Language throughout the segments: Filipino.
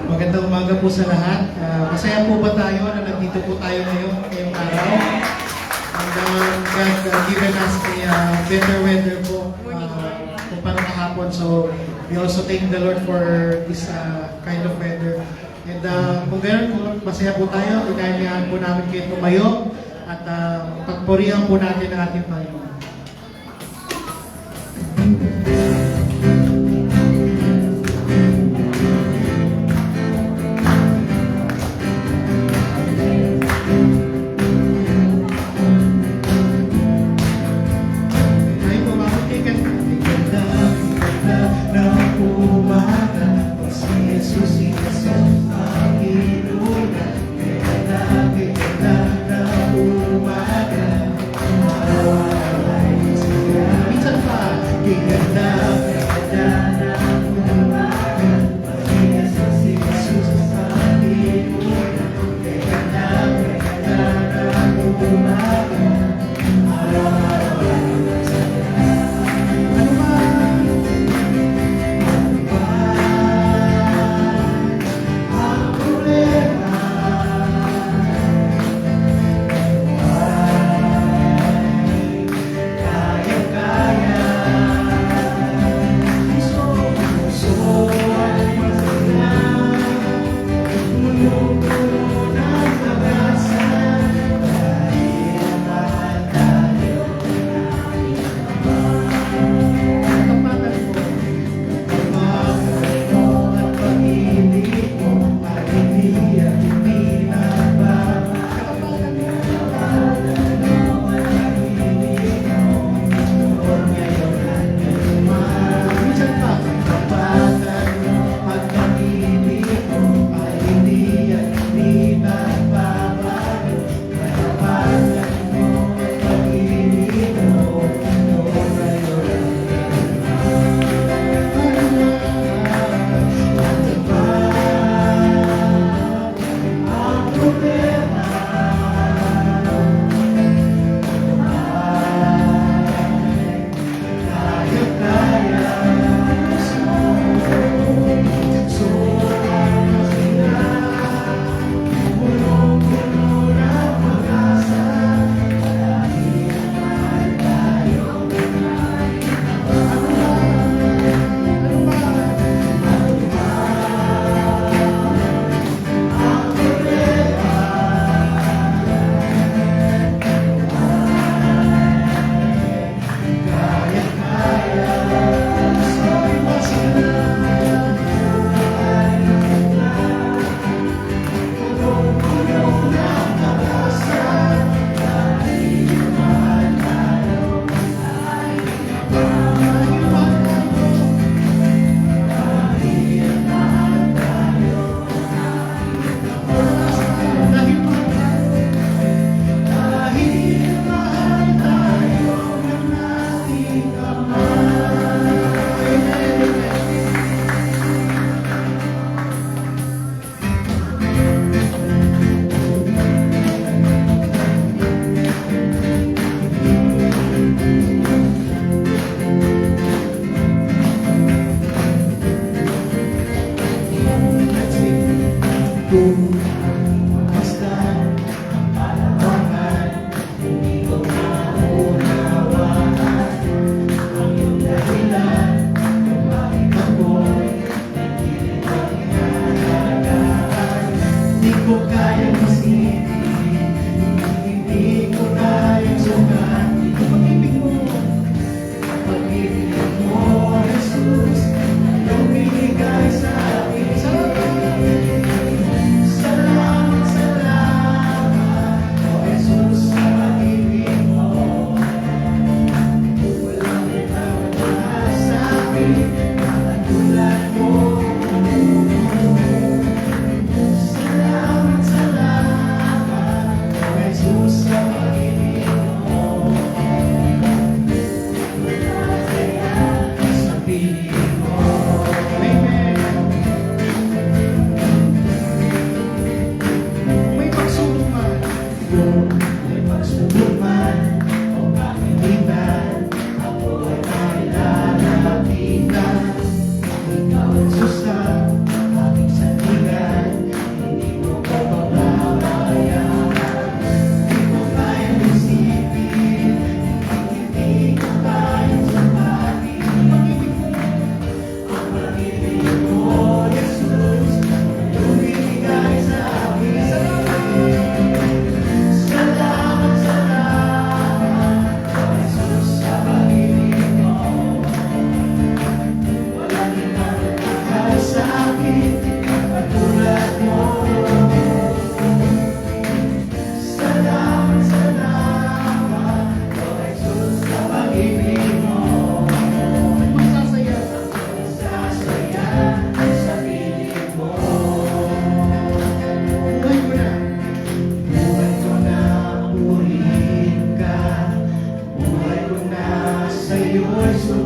Magandang umaga po sa lahat. Masaya po ba tayo na nandito po tayo ngayong araw? And God given us a better weather po kumpara kahapon. So we also thank the Lord for this kind of weather. And kung gano'n po, masaya po tayo. Inaanyahan po namin kayo tumayo at purihan po natin ang ating Panginoon. Ay, pumamutikan na ng umaga, o si Jesus inasal ang iluna. Kaya na ng umaga, araw-araw ay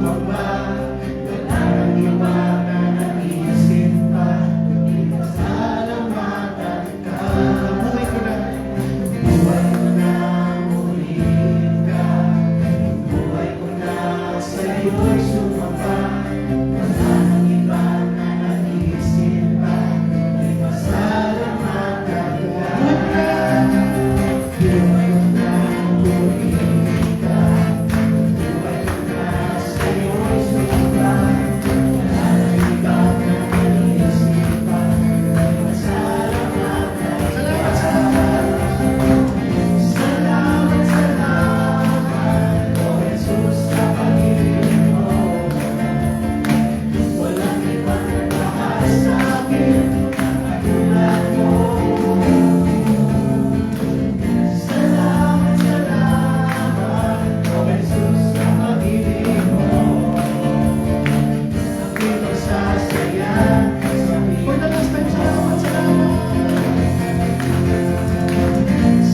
sumamba. Wala nang iba na naisip pa, kundi pasalamatan ka. Buhay ko na, buhay ko na ulit ka. Buhay ko na sa'yo'y sumamba. Wala nang iba na naisip pa, kundi pasalamatan ka. Buhay ko na ulit ka. Buhay ko na sa'yo'y sumamba. Wala nang iba na naisip pa, kundi pasalamatan ka. Salamat, salamat, O Jesus, sa pag-ibig mo. Walang ibang nagmahal sa'kin na katulad mo. Salamat, salamat, O Jesus, sa pag-ibig mo. Ako'y magsasaya sa for the last time, salamat, salamat.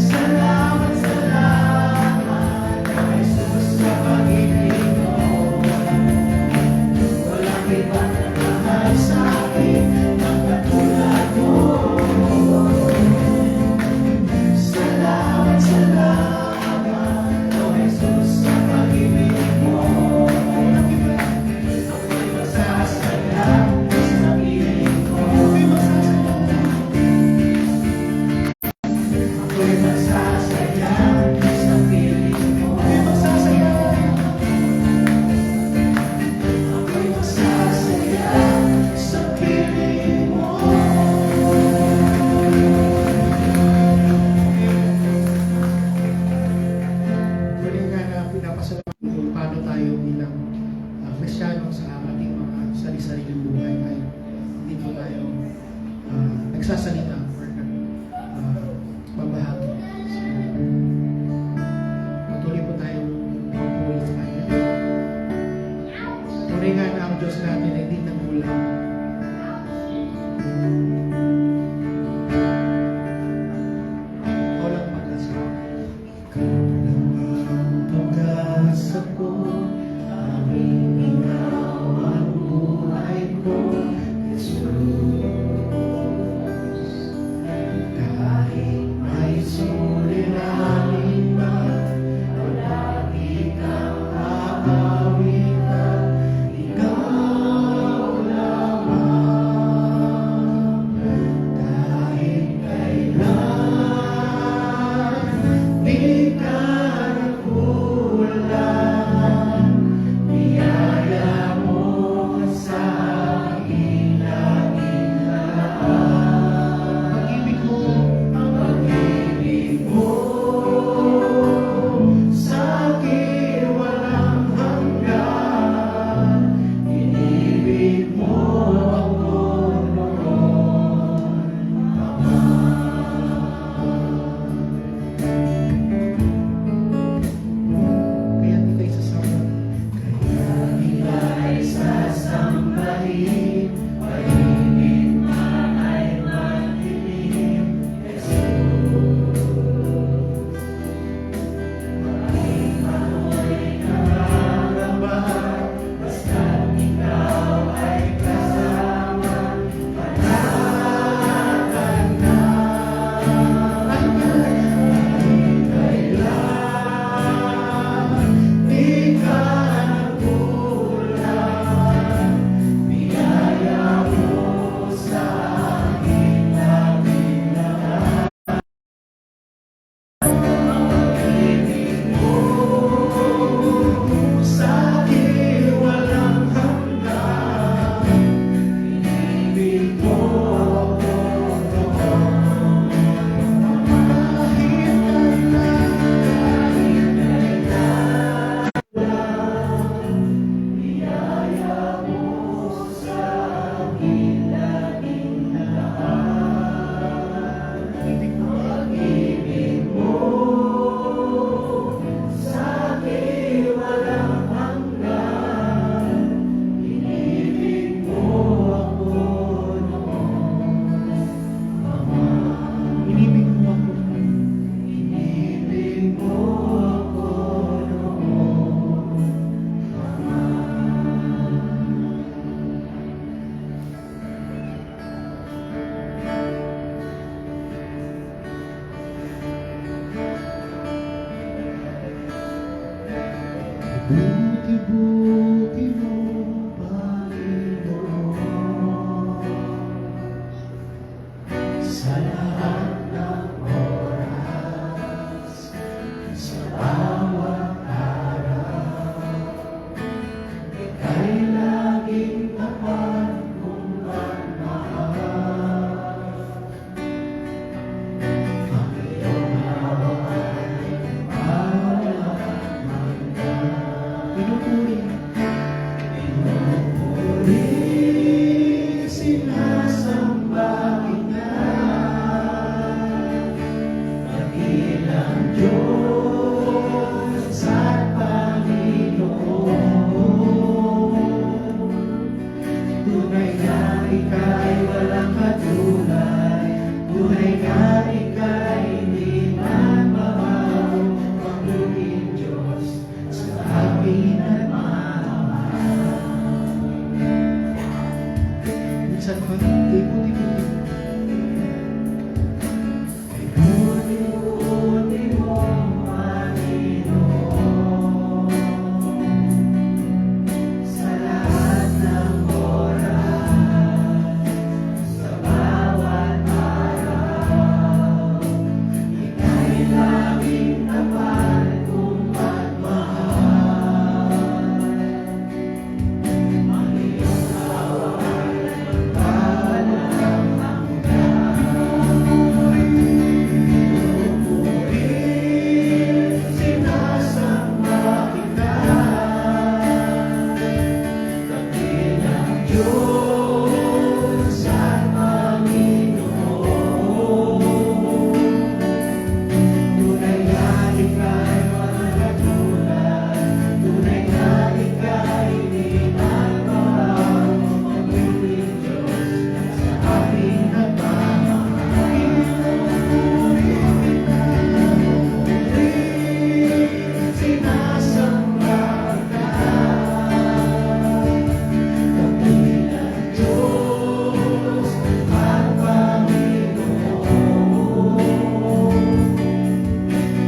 Salamat, salamat, O Jesus, sa pag-ibig mo. Walang ibang nagmahal sa'kin na katulad mo. Salamat, salamat, O Jesus, sa pag-ibig mo. Ako'y magsasaya sa piling mo. Ako'y magsasaya. Ako'y magsasaya sa piling mo. Ako'y magsasaya. Ako'y magsasaya sa piling mo. Muli nga na pinapasalamat kung paano tayo bilang Kristiyano sa ating mga sari-sariling buhay ay hindi po tayo nagsasalita or nagbabahagi. So, patuloy po tayong magpuli sa Kanya. Tunay nga na ang Diyos natin ay hindi nagulang. Ikaw lang mag-asa. Pag-asa ko, aming ikaw ang buhay ko, Jesus. Buti-buti mo, Panginoon, sa lahat ng oras, sa bawat araw, ika'y laging tapat kung magmahal. Ang iyong hawak ay pinupuri, sinasamba kita, dakilang Diyos at Panginoon. Tunay na ika'y walang katulad, tunay na ika'y di magbabago, mabuting Diyos sa aking nagmamahal. Minsan ko, buti-buti mo, Panginoon, sa lahat ng oras, sa bawat araw, ika'y laging tapat kung magmahal. Ang iyong hawak ay walang hanggan. Sinasamba kita, dakilang Diyos at Panginoon. Tunay na ika'y walang katulad, tunay na ika'y di magbabago, mabuting Diyos sa aking nagmamahal. Sinasamba ka, dakilang Diyos at Panginoon.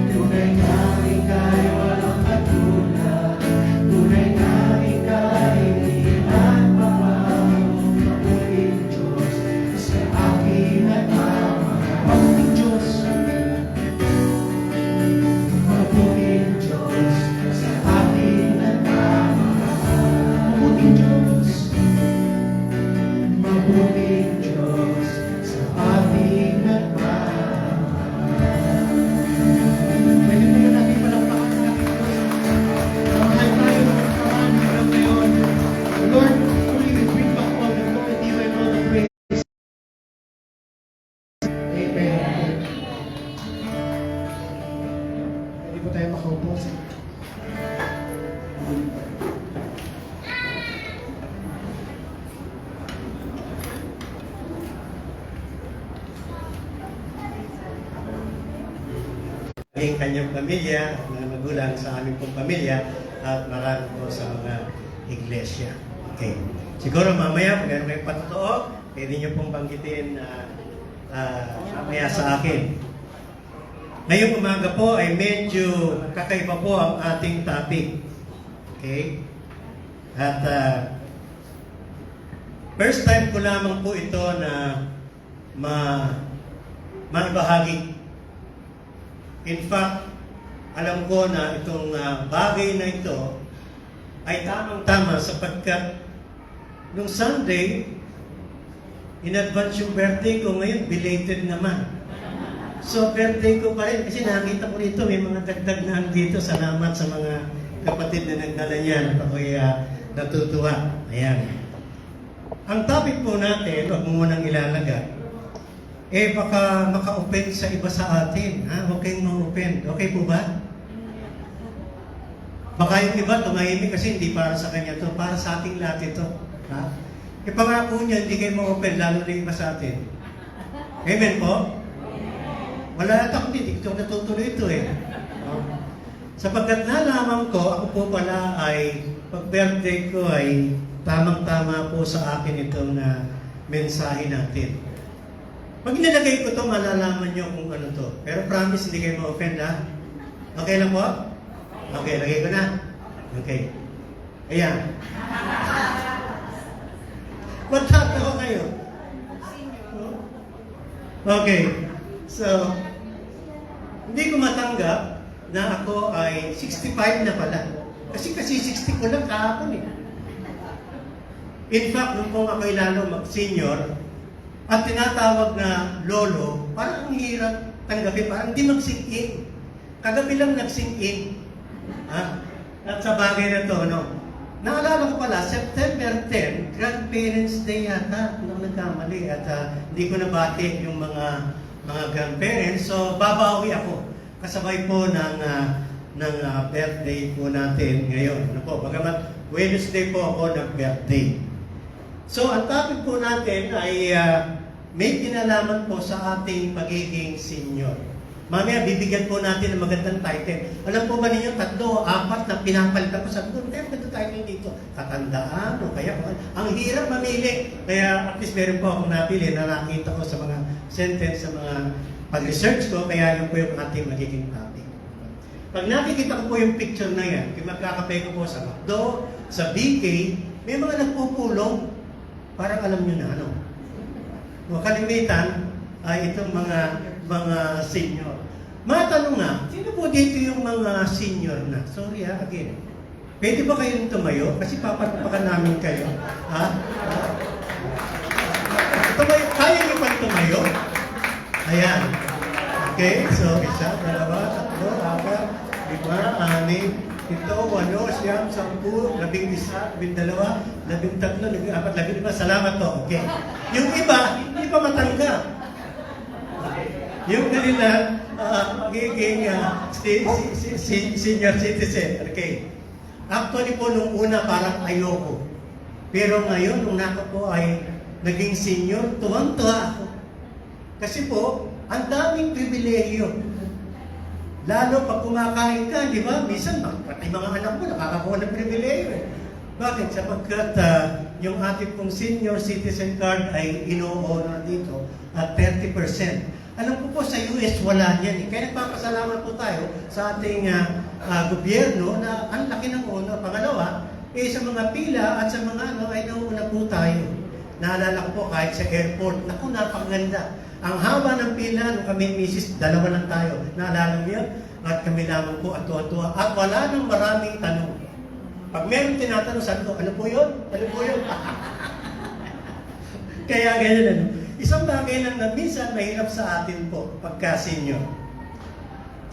Tunay na ika'y walang katulad, tunay na ika'y di magbabago, mabuting Diyos sa aking nagmamahal. Mabuting Diyos, mabuting Diyos sa aking nagmamahal. Mabuting Diyos, mabuting Diyos sa ating nagmamahal. Pwede mo na natin palakpakan ng ating Diyos. Mahal tayo ng kawan hirap ngayon. Lord, truly we bring back all the glory and all the praise. Amen. Pwede po tayo makaupo. Ang kanyang pamilya, mga magulang sa aming pong pamilya, at marami po sa mga iglesia. Okay. Siguro mamaya, kung meron kayong patotoo, pwede niyo pong banggitin mamaya sa akin. Ngayong umaga po ay medyo kakaiba po ang ating topic. Okay? At first time ko lamang po ito na mabahagi. In fact, alam ko na itong bagay na ito ay tamang-tama sapagkat nung Sunday, in-advance yung birthday ko, ngayon belated naman. So, birthday ko pa rin kasi nakita ko rito, may mga dagdag na dito. Salamat sa mga kapatid na nagdala niyan at ako'y natutuwa. Ayan. Ang topic po natin, wag mo munang ilalagay, baka maka-offend sa iba sa atin. Huwag kayong ma-offend. Okay po ba? Baka yung iba tumahimik kasi hindi para sa kanya to, para sa ating lahat ito. Ipangako niya, hindi kayo ma-offend, lalo na iba sa atin. Amen po? Wala natak hindi ko natutuloy ito Sapagkat nalaman ko, ako po pala ay, pag-birthday ko ay tamang-tama po sa akin itong mensahe natin. Pag nilagay ko ito, malalaman nyo kung ano to. Pero promise, hindi kayo ma-offend, ha? Okay lang po? Okay, lagay ko na. Okay. Ayan. Matatawa kayo. Okay. So, hindi ko matanggap na ako ay 65 na pala. Kasi 60 ko lang kahapon eh. In fact, nung kung ako'y lalo mag-senior, at tinatawag na lolo, parang ang hirap tanggapin, parang hindi mag-sink in. Kagabi lang nag-sink in. Ha? At sa bagay na to, no? Naalala ko pala, September 10, Grandparents Day yata, nung nagkamali. At hindi ko nabati yung mga grandparents. So, babawi ako. Kasabay po ng birthday po natin ngayon. Ano po, bagamat Wednesday po ako nag-birthday. So, ang topic po natin ay may kinalaman po sa ating pagiging senior. Mamaya, bibigyan po natin ng magandang title. Alam po ba ninyo, 3 o 4 na pinapalitan ko. Sabi ko, magandang title dito. Katandaan o kaya, ang hirap mamili. Kaya at least meron po akong napili na nakita ko sa mga sentence, sa mga pag-research ko. Kaya yun po yung ating magiging topic. Pag nakikita ko po yung picture na yan, kung magkakape ko po sa McDo, sa BK, may mga nagpupulong. Parang alam nyo na ano. Kalimitan ay itong mga senior. Matanong nga, sino po dito yung mga senior na? Sorry again. Pwede ba kayong tumayo? Kasi papatapakan namin kayo. Ha? Tumayo, kaya niyo pa tumayo? Ayan. Okay, so 1, 2, 3, 4, 5, 6, 7, 8, 9, 10, 11, 12, 13, 14, 15. Salamat to. Okay. Yung iba, hindi pa matanggap. Yung kanila, magiging senior citizen. Okay. Actually po, nung una, parang ayoko. Pero ngayon, nung nako po ay naging senior, tuwang-tuwa ako. Kasi po, ang daming pribilehiyo. Lalo pag kumakain ka, di ba? Minsan, pati mga anak mo, nakakakuha ng pribilehiyo eh. Bakit? Sapagkat yung ating pong senior citizen card ay ino-honor dito at 30%. Alam ko po sa US wala niyan eh. Kaya nagpapasalamat po tayo sa ating gobyerno na ang laki ng honor. Pangalawa, sa mga pila at sa mga ay nauuna po tayo. Naalala ko po kahit sa airport, naku, napakaganda. Ang haba ng pila, nung kami misis, 2 lang tayo. Naalala mo yun? At kami lamang po at tuwa-tuwa. At wala nang maraming tanong. Pag meron tinatanong, sabi ko, ano po yun? Ano po yun? Kaya ganyan ano. Isang bagay lang na minsan mahirap sa atin po pagka-senior.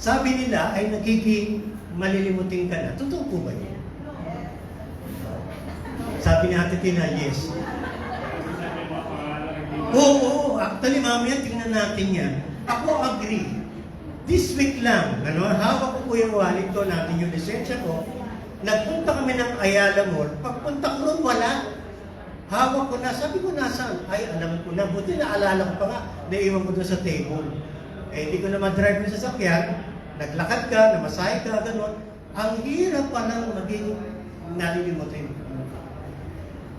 Sabi nila ay nagiging malilimutin ka na. Totoo po ba yun? Sabi ni Ate Tina, yes. Oo. Actually, mamaya tingnan natin yan. Ako agree. This week lang, hawak ko po yung wallet ko, natin yung lisensya ko. Nagpunta kami ng Ayala Mall. Pagpunta ko ron, wala. Hawak ko na. Sabi ko, nasaan? Ay, alam ko na. Buti naalala ko pa nga. Naiwan ko doon sa table. Hindi ko na ma-drive yung sasakyan. Naglakad ka, namasahe ka, gano'n. Ang hirap pa lang maging nalilimutin.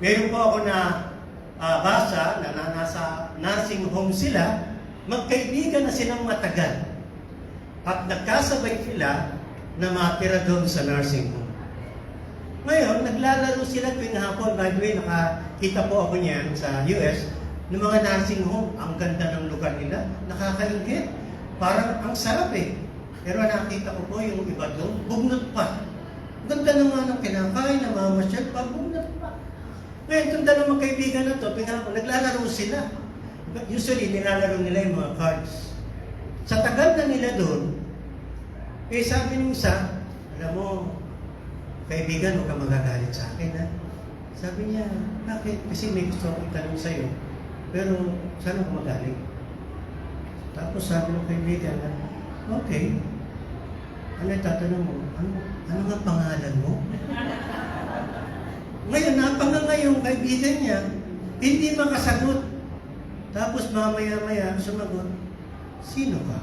Meron po ako na basa na nasa nursing home sila. Magkaibigan na silang matagal. At nagkasabay sila na matira doon sa nursing home. Ngayon, naglalaro sila tuwing hapon. By the way, nakakita po ako niyan sa US, ng mga nursing home. Ang ganda ng lugar nila. Nakakaingit. Parang ang sarap eh. Pero nakita ko po yung iba doon, bugnot pa. Ganda naman ng kinakain, namamasyal pa, bugnot pa. Ngayon, itong dalawang kaibigan na to, naglalaro sila. Usually, nilalaro nila yung mga cards. Sa tagal na nila doon, sabi ng isa, alam mo, kaibigan, huwag ka magagalit sa akin, ha? Sabi niya, bakit? Kasi may gusto akong itanong sa'yo. Pero, saan ako magaling? Tapos sabi ng kaibigan, okay. Ano tatanong mo? Ano nga pangalan mo? Ngayon, napanganga yung kaibigan niya, hindi makasagot. Tapos mamaya-maya, sumagot, sino ka?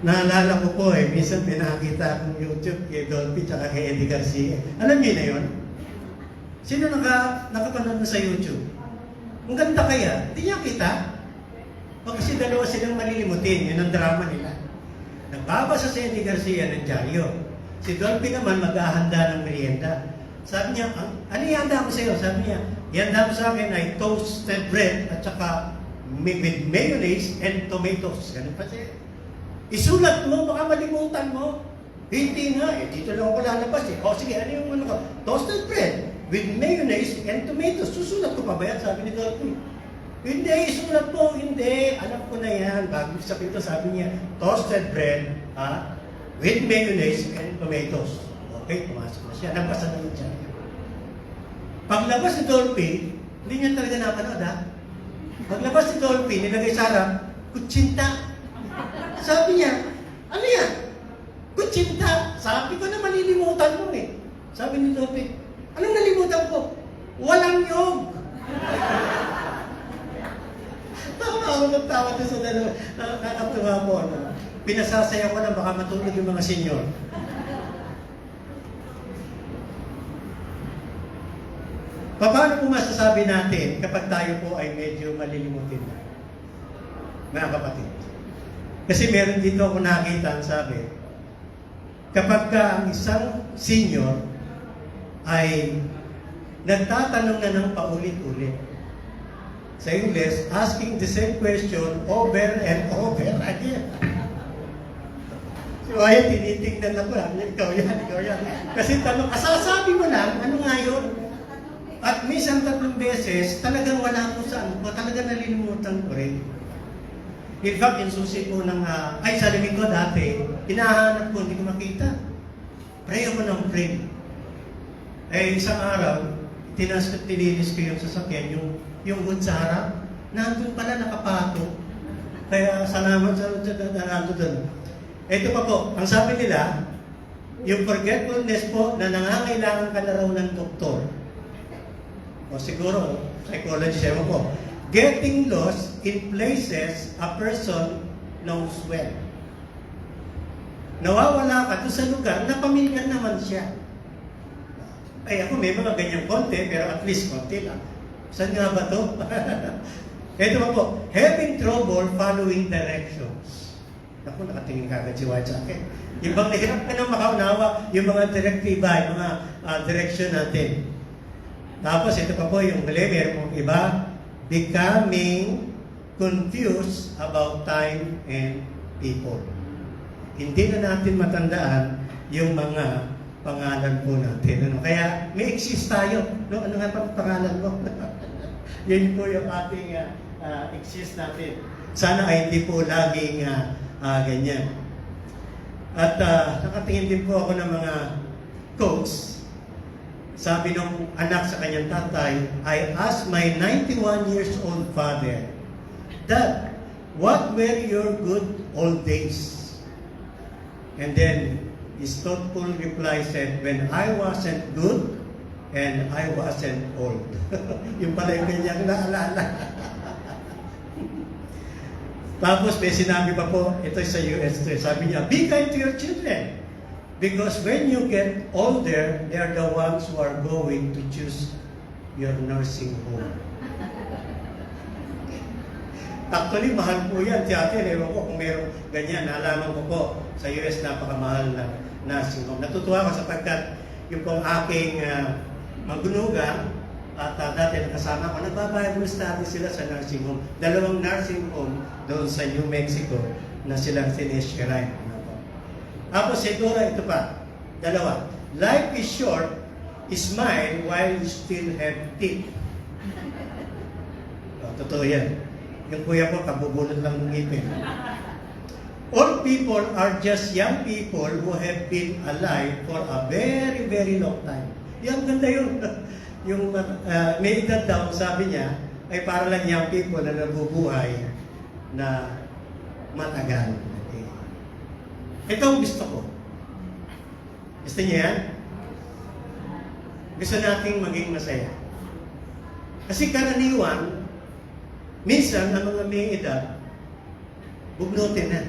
Naalala ko po minsan pinakita akong YouTube kay Dolphy at kay Eddie Garcia. Alam niyo na yun? Sino nakapanood na sa YouTube? Ang ganda kaya, hindi niya kita. Kasi dalawa silang malilimutin, yun ang drama nila. Nagbabasa si Eddie Garcia ng dyaryo. Si Dolphy naman maghahanda ng merienda. Sabi niya, ano ihanda ko sa iyo? Sabi niya, ihanda ko sa akin ay toasted bread at saka with mayonnaise and tomatoes. Ganun pa siya. Isulat mo, baka malimutan mo. Hindi nga, dito lang ako lalabas eh. O sige, ano yung ano ko? Toasted bread with mayonnaise and tomatoes. Susulat ko pa ba yan? Sabi ni Dolphy. Hindi, isulat mo. Hindi, alam ko na yan. Bago sabi ito, sabi niya, toasted bread with mayonnaise and tomatoes. Okay, pumasok na siya. Nagpasa na siya. Paglabas ni Dolphy, hindi niya talaga napanood Paglabas ni Dolphy, nilagay sa harap, kutsinta. Sabi niya, ano yan? Kutsinta. Sabi ko na malilimutan mo eh. Sabi ni Dolphy, anong nalimutan ko? Walang yog. Tawa ako ng tawa doon sa dalawa. Nakakatuwa po. Pinasasaya ko na baka matulog yung mga senyor. Paano po masasabi natin kapag tayo po ay medyo malilimutin na? Mga kapatid. Kasi meron dito ako nakita ang sabi, kapag ang isang senior ay nagtatanong na ng paulit-ulit, sa English, asking the same question over and over again. So, ayan, tinitingnan ako. Ikaw yan. Kasi tanong, kasasabi mo lang, ano nga yun? At minsan 3 beses, talagang wala ko sa ano ko, talagang nalilimutan ko rin. In fact, yung susi ko ng, sa limig ko dati, hinahanap ko, hindi ko makita. Pray ako ng pray. Isang araw, tinilis ko yung sasakyan, yung hood sa harap, nandun pala nakapato. Kaya salamat sa nandun doon. Ito pa po, ang sabi nila, yung forgetfulness po na nangangailangan ka na raw ng doktor. O siguro, psychologist, ewan ko. Getting lost in places a person knows well. Nawawala ka doon sa lugar na pamilyar naman siya. Ako may mga ganyang konti, pero at least konti lang. Saan nga ba ito? Ito pa po, having trouble following directions. Ako, nakatingin ka agad si White sa akin. Yung bang nahirap ka na makaunawa, yung mga direktiba, yung mga direction natin. Tapos ito pa po yung meron mong iba, becoming confused about time and people. Hindi na natin matandaan yung mga pangalan po natin. Kaya may exist tayo. Ano nga pang pangalan mo? Yan po yung ating exist natin. Sana ay hindi po laging ganyan. At nakatingin din po ako ng mga quotes. Sabi nung anak sa kanyang tatay, I asked my 91 years old father, Dad, what were your good old days? And then his thoughtful reply said, when I wasn't good and I wasn't old. Yung pala yung kanyang naalala. Tapos may sinabi pa po, ito sa US, sabi niya, be kind to your children. Because when you get older, they are the ones who are going to choose your nursing home. Actually, mahal po yan. Tiyatin, ewan ko kung meron ganyan. Nalaman ko po sa US, napakamahal na nursing home. Natutuwa ko sapagkat yung pong aking magunugang at dati nakasama ko, nagbabible study sila sa nursing home. 2 nursing home doon sa New Mexico na silang sinishare. Tapos siguro ito pa, 2. Life is short, smile while you still have teeth. Totoo yan. Yung kuya ko, kabubulot lang ng ngipin. All people are just young people who have been alive for a very, very long time. Yan, ganda yun. Yung may edad daw, sabi niya, ay para lang young people na nabubuhay na matagal. Ito ang gusto ko. Gusto niya yan? Gusto nating maging masaya. Kasi karaniwan, minsan, ang mga may edad, bugnutin na.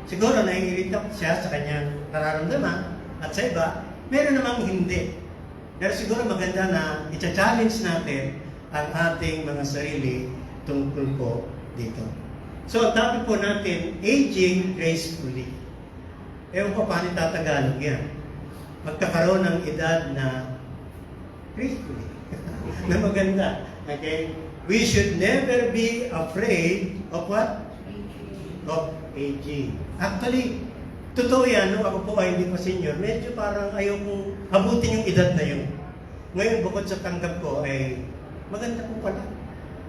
Siguro naiirita siya sa kanyang nararamdaman at sa iba, meron namang hindi. Pero siguro maganda na i-challenge natin ang ating mga sarili tungkol po dito. So, ang topic po natin, aging gracefully. Ewan ko paano tatagalog yan. Magkakaroon ng edad na gracefully, na maganda. Okay? We should never be afraid of what? Of aging. Actually, totoo yan, nung ako po ay hindi pa senior, medyo parang ayaw kong abutin yung edad na yun. Ngayon, bukod sa tanggap ko, ay maganda po pala.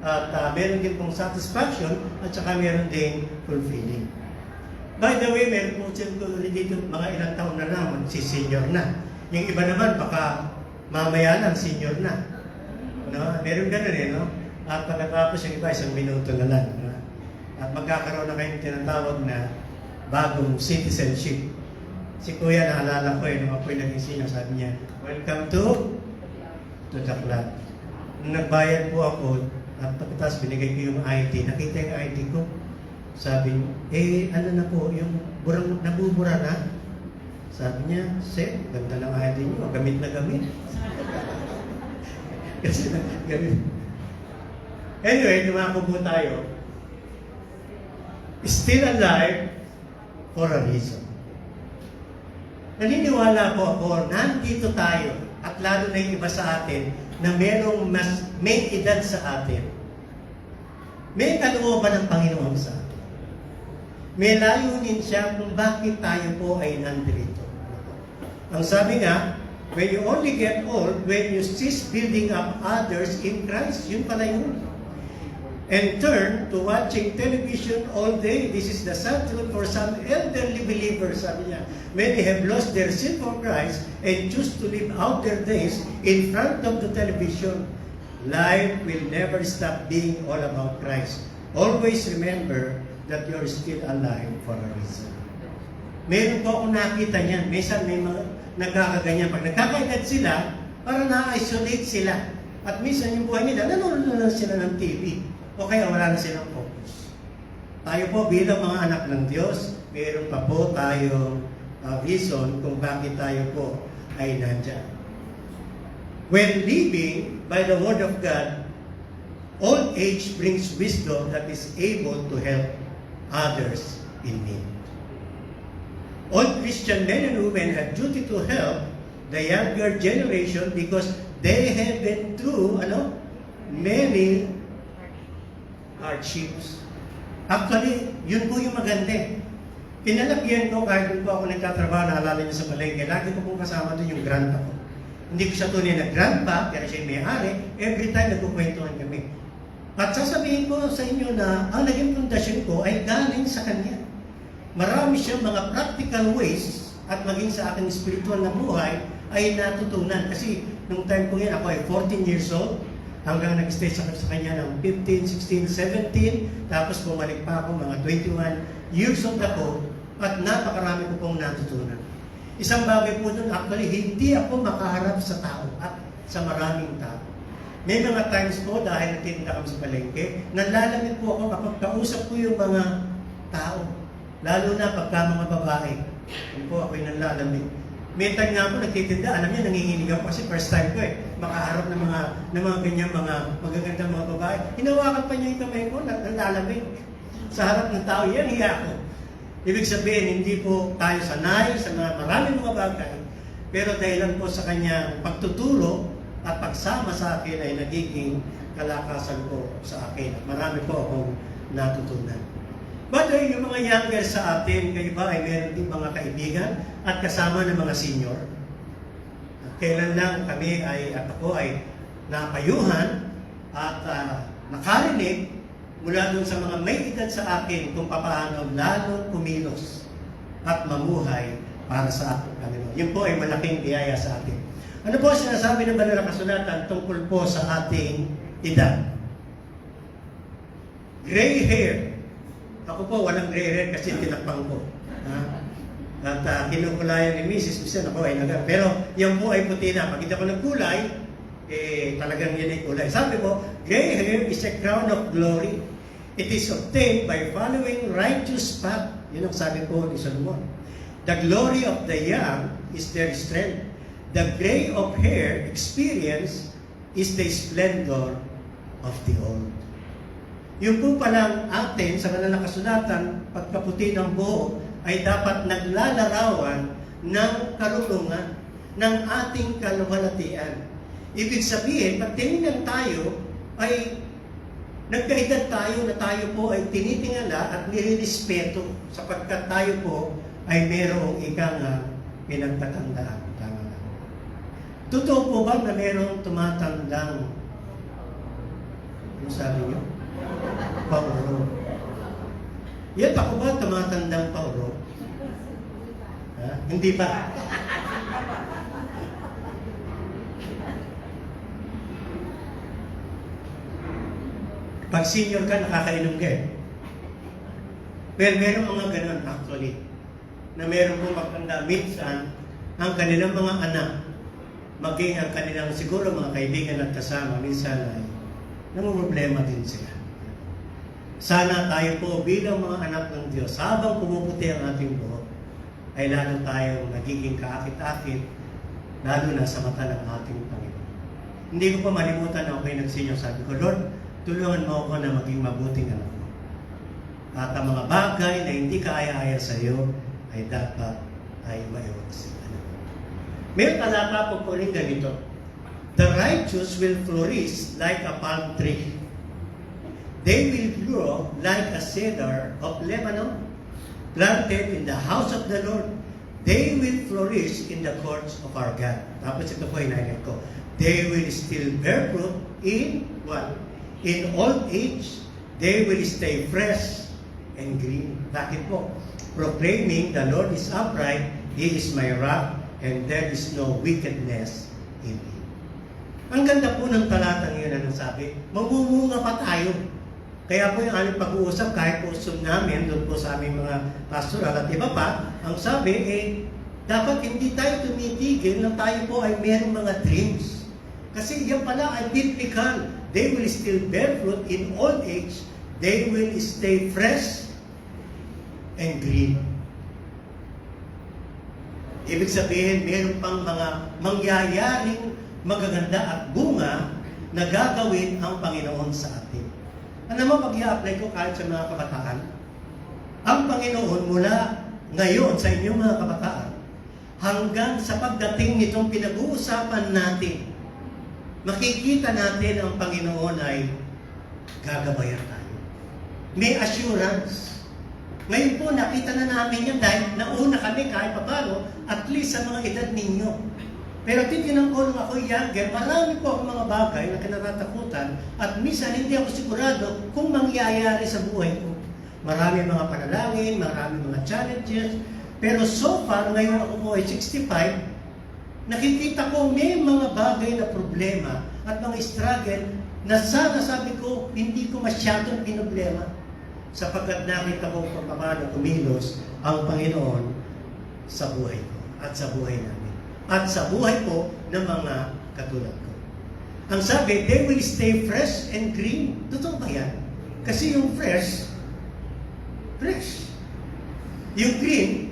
At meron din pong satisfaction at saka meron din fulfilling. By the way, meron po dito mga ilang taon na lang, magsisenior na. Yung iba naman, baka mamaya lang, senior na. No? Meron ganun eh, no? At pagkatapos yung iba, 1 minuto na lang. No? At magkakaroon na kayong tinatawag na bagong citizenship. Si Kuya, naalala ko nung ako'y naging senior, sabi niya, welcome to the club. Nung nagbayad po ako, at pagkatapos binigay ko yung ID, nakita yung ID ko. Sabi niya, ano na po, yung burang, nabubura na. Sabi niya, Sir, ganda ng ID niyo, gamit na gamit. Kasi gamit. Anyway, dumako po tayo. Still alive for a reason. Naniniwala po ako, nandito tayo, at lalo na yung iba sa atin, na merong may edad sa atin. May kalooban ng Panginoon sa atin. May layunin siya kung bakit tayo po ay nandito. Ang sabi nga, when you only get old, when you cease building up others in Christ, yun pala yun. And turn to watching television all day. This is the sad truth for some elderly believers, sabi niya. When they have lost their sin for Christ and choose to live out their days in front of the television, life will never stop being all about Christ. Always remember that you're still alive for a reason. Meron po akong nakita niyan. Minsan may mga nagkakaganyan. Pag nagkakaedad sila, parang na-isolate sila. At minsan yung buhay nila, nanonood na lang sila ng TV. O kaya wala na silang focus. Tayo po bilang mga anak ng Diyos, meron pa po tayong reason kung bakit tayo po ay nandyan. When living by the Word of God, old age brings wisdom that is able to help others in need. All Christian men and women have duty to help the younger generation because they have been through many hardships. Actually, yun po yung maganda. Pinalagyan ko kahit doon po ako nagtatrabaho, naalala niyo sa palengke, lagi ko pong kasama doon yung grandpa ko. Hindi ko siya tunay na grandpa, pero siya yung may-ari, every time nagkukwentuhan kami. At sasabihin ko sa inyo na ang naging pundasyon ko ay galing sa kanya. Marami siyang mga practical ways at maging sa aking spiritual na buhay ay natutunan. Kasi nung time ko yan, ako ay 14 years old, hanggang nag-stay sa kanya ng 15, 16, 17, tapos bumalik pa ako mga 21 years old ako, at napakarami ko pong natutunan. Isang bagay po doon, actually, hindi ako makaharap sa tao at sa maraming tao. May mga times po, dahil nagtitinda kami sa palengke, nalalamig po ako kapag kausap ko yung mga tao. Lalo na pagka mga babae. Yun po, ako'y nalalamig. May time nga po nagtitinda, alam niya, nanginginig ako kasi first time ko makaharap ng mga ganyan, mga magagandang mga babae. Hinawakan pa niya yung kamay ko, nalalamig. Sa harap ng tao, yan, hiya ko. Ibig sabihin, hindi po tayo sanay sa maraming mga bagay, pero dahilan po sa kanyang pagtuturo at pagsama sa akin ay nagiging kalakasan ko sa akin. Marami po akong natutunan. But yung mga younger sa atin, kayo ba ay meron din mga kaibigan at kasama ng mga senior? At kailan lang kami at ako ay napayuhan at nakarinig mula doon sa mga may edad sa akin kung paano lalong kumilos at mamuhay para sa ating Panginoon. Yun po ay malaking biyaya sa atin. Ano po sinasabi ng Banal na Kasulatan tungkol po sa ating edad? Gray hair. Ako po, walang gray hair kasi tinakpang ko. At kinukulayan ni Mrs. Bisan ako ay naga. Pero yung po ay puti na. Pag hindi ako nagkulay, talagang yan ay kulay. Sabi ko, gray hair is a crown of glory. It is obtained by following righteous path. Yun ang sabi po ni Solomon. The glory of the young is their strength. The gray of hair experience is the splendor of the old. Yung po palang atin sa Banal na Kasulatan, pagkaputi ng buhok ay dapat naglalarawan ng karunungan, ng ating kaluwalhatian. Ibig sabihin, pag tinignan tayo, ay nagkaedad tayo na tayo po ay tinitingala at nilirespeto sapagkat tayo po ay merong pinagtatandaan. Tama na. Totoo po ba na merong tumatandang, ano sabi niyo? Pauro. Yan ako ba tumatandang pauro? Ha? Hindi ba? Pag senior ka, nakakainom ka eh. Pero meron mga ganun actually, na meron pong magtanda. Minsan, ang kanilang mga anak, maging ang kanilang siguro mga kaibigan at kasama, minsan ay namumroblema din sila. Sana tayo po bilang mga anak ng Diyos, habang pumuputi ang ating buhok, ay lalo tayong nagiging kaakit-akit, lalo na sa mata ng ating Panginoon. Hindi ko pa malimutan na ako'y nagsinyo. Sabi ko, Lord, tulungan mo ako na maging mabuting anak mo. At ang mga bagay na hindi kaaya-aya sa iyo ay dapat ay maiwasan. May talata po po rin ganito. The righteous will flourish like a palm tree. They will grow like a cedar of Lebanon, planted in the house of the Lord. They will flourish in the courts of our God. Tapos ito po inainit ko. They will still bear fruit in what? In old age, they will stay fresh and green. Bakit po? Proclaiming the Lord is upright, He is my rock, and there is no wickedness in Him. Ang ganda po ng talatang yun, anong sabi? Mamumunga pa tayo. Kaya po yung aming pag-uusap, kahit po Zoom namin, doon po sa aming mga pastoral at iba pa, ang sabi, dapat hindi tayo tumitigil na tayo po ay mayroong mga dreams. Kasi yan pala ay biblical. They will still bear fruit in old age. They will stay fresh and green. Ibig sabihin, mayroon pang mga mangyayaring magaganda at bunga na gagawin ang Panginoon sa atin. Ano mo pag i-apply ko kahit sa mga kabataan? Ang Panginoon mula ngayon sa inyong mga kabataan hanggang sa pagdating nitong pinag-uusapan natin, makikita natin ang Panginoon ay gagabayan tayo. May assurance. Ngayon po, nakita na namin yan dahil nauna kami kahit paano, at least sa mga edad ninyo. Pero titignan ko nung ako younger, marami po akong mga bagay na kinatatakutan at minsan hindi ako sigurado kung mangyayari sa buhay ko. Marami mga panalangin, marami mga challenges, pero so far, ngayon ako po ay 65, nakikita ko may mga bagay na problema at mga struggle na sana sabi ko, hindi ko masyadong pinoblema sapagkat nakita ko kung paano kumilos ang Panginoon sa buhay ko at sa buhay namin at sa buhay po ng mga katulad ko. Ang sabi, they will stay fresh and green. Totoo ba yan? Kasi yung fresh. Yung green.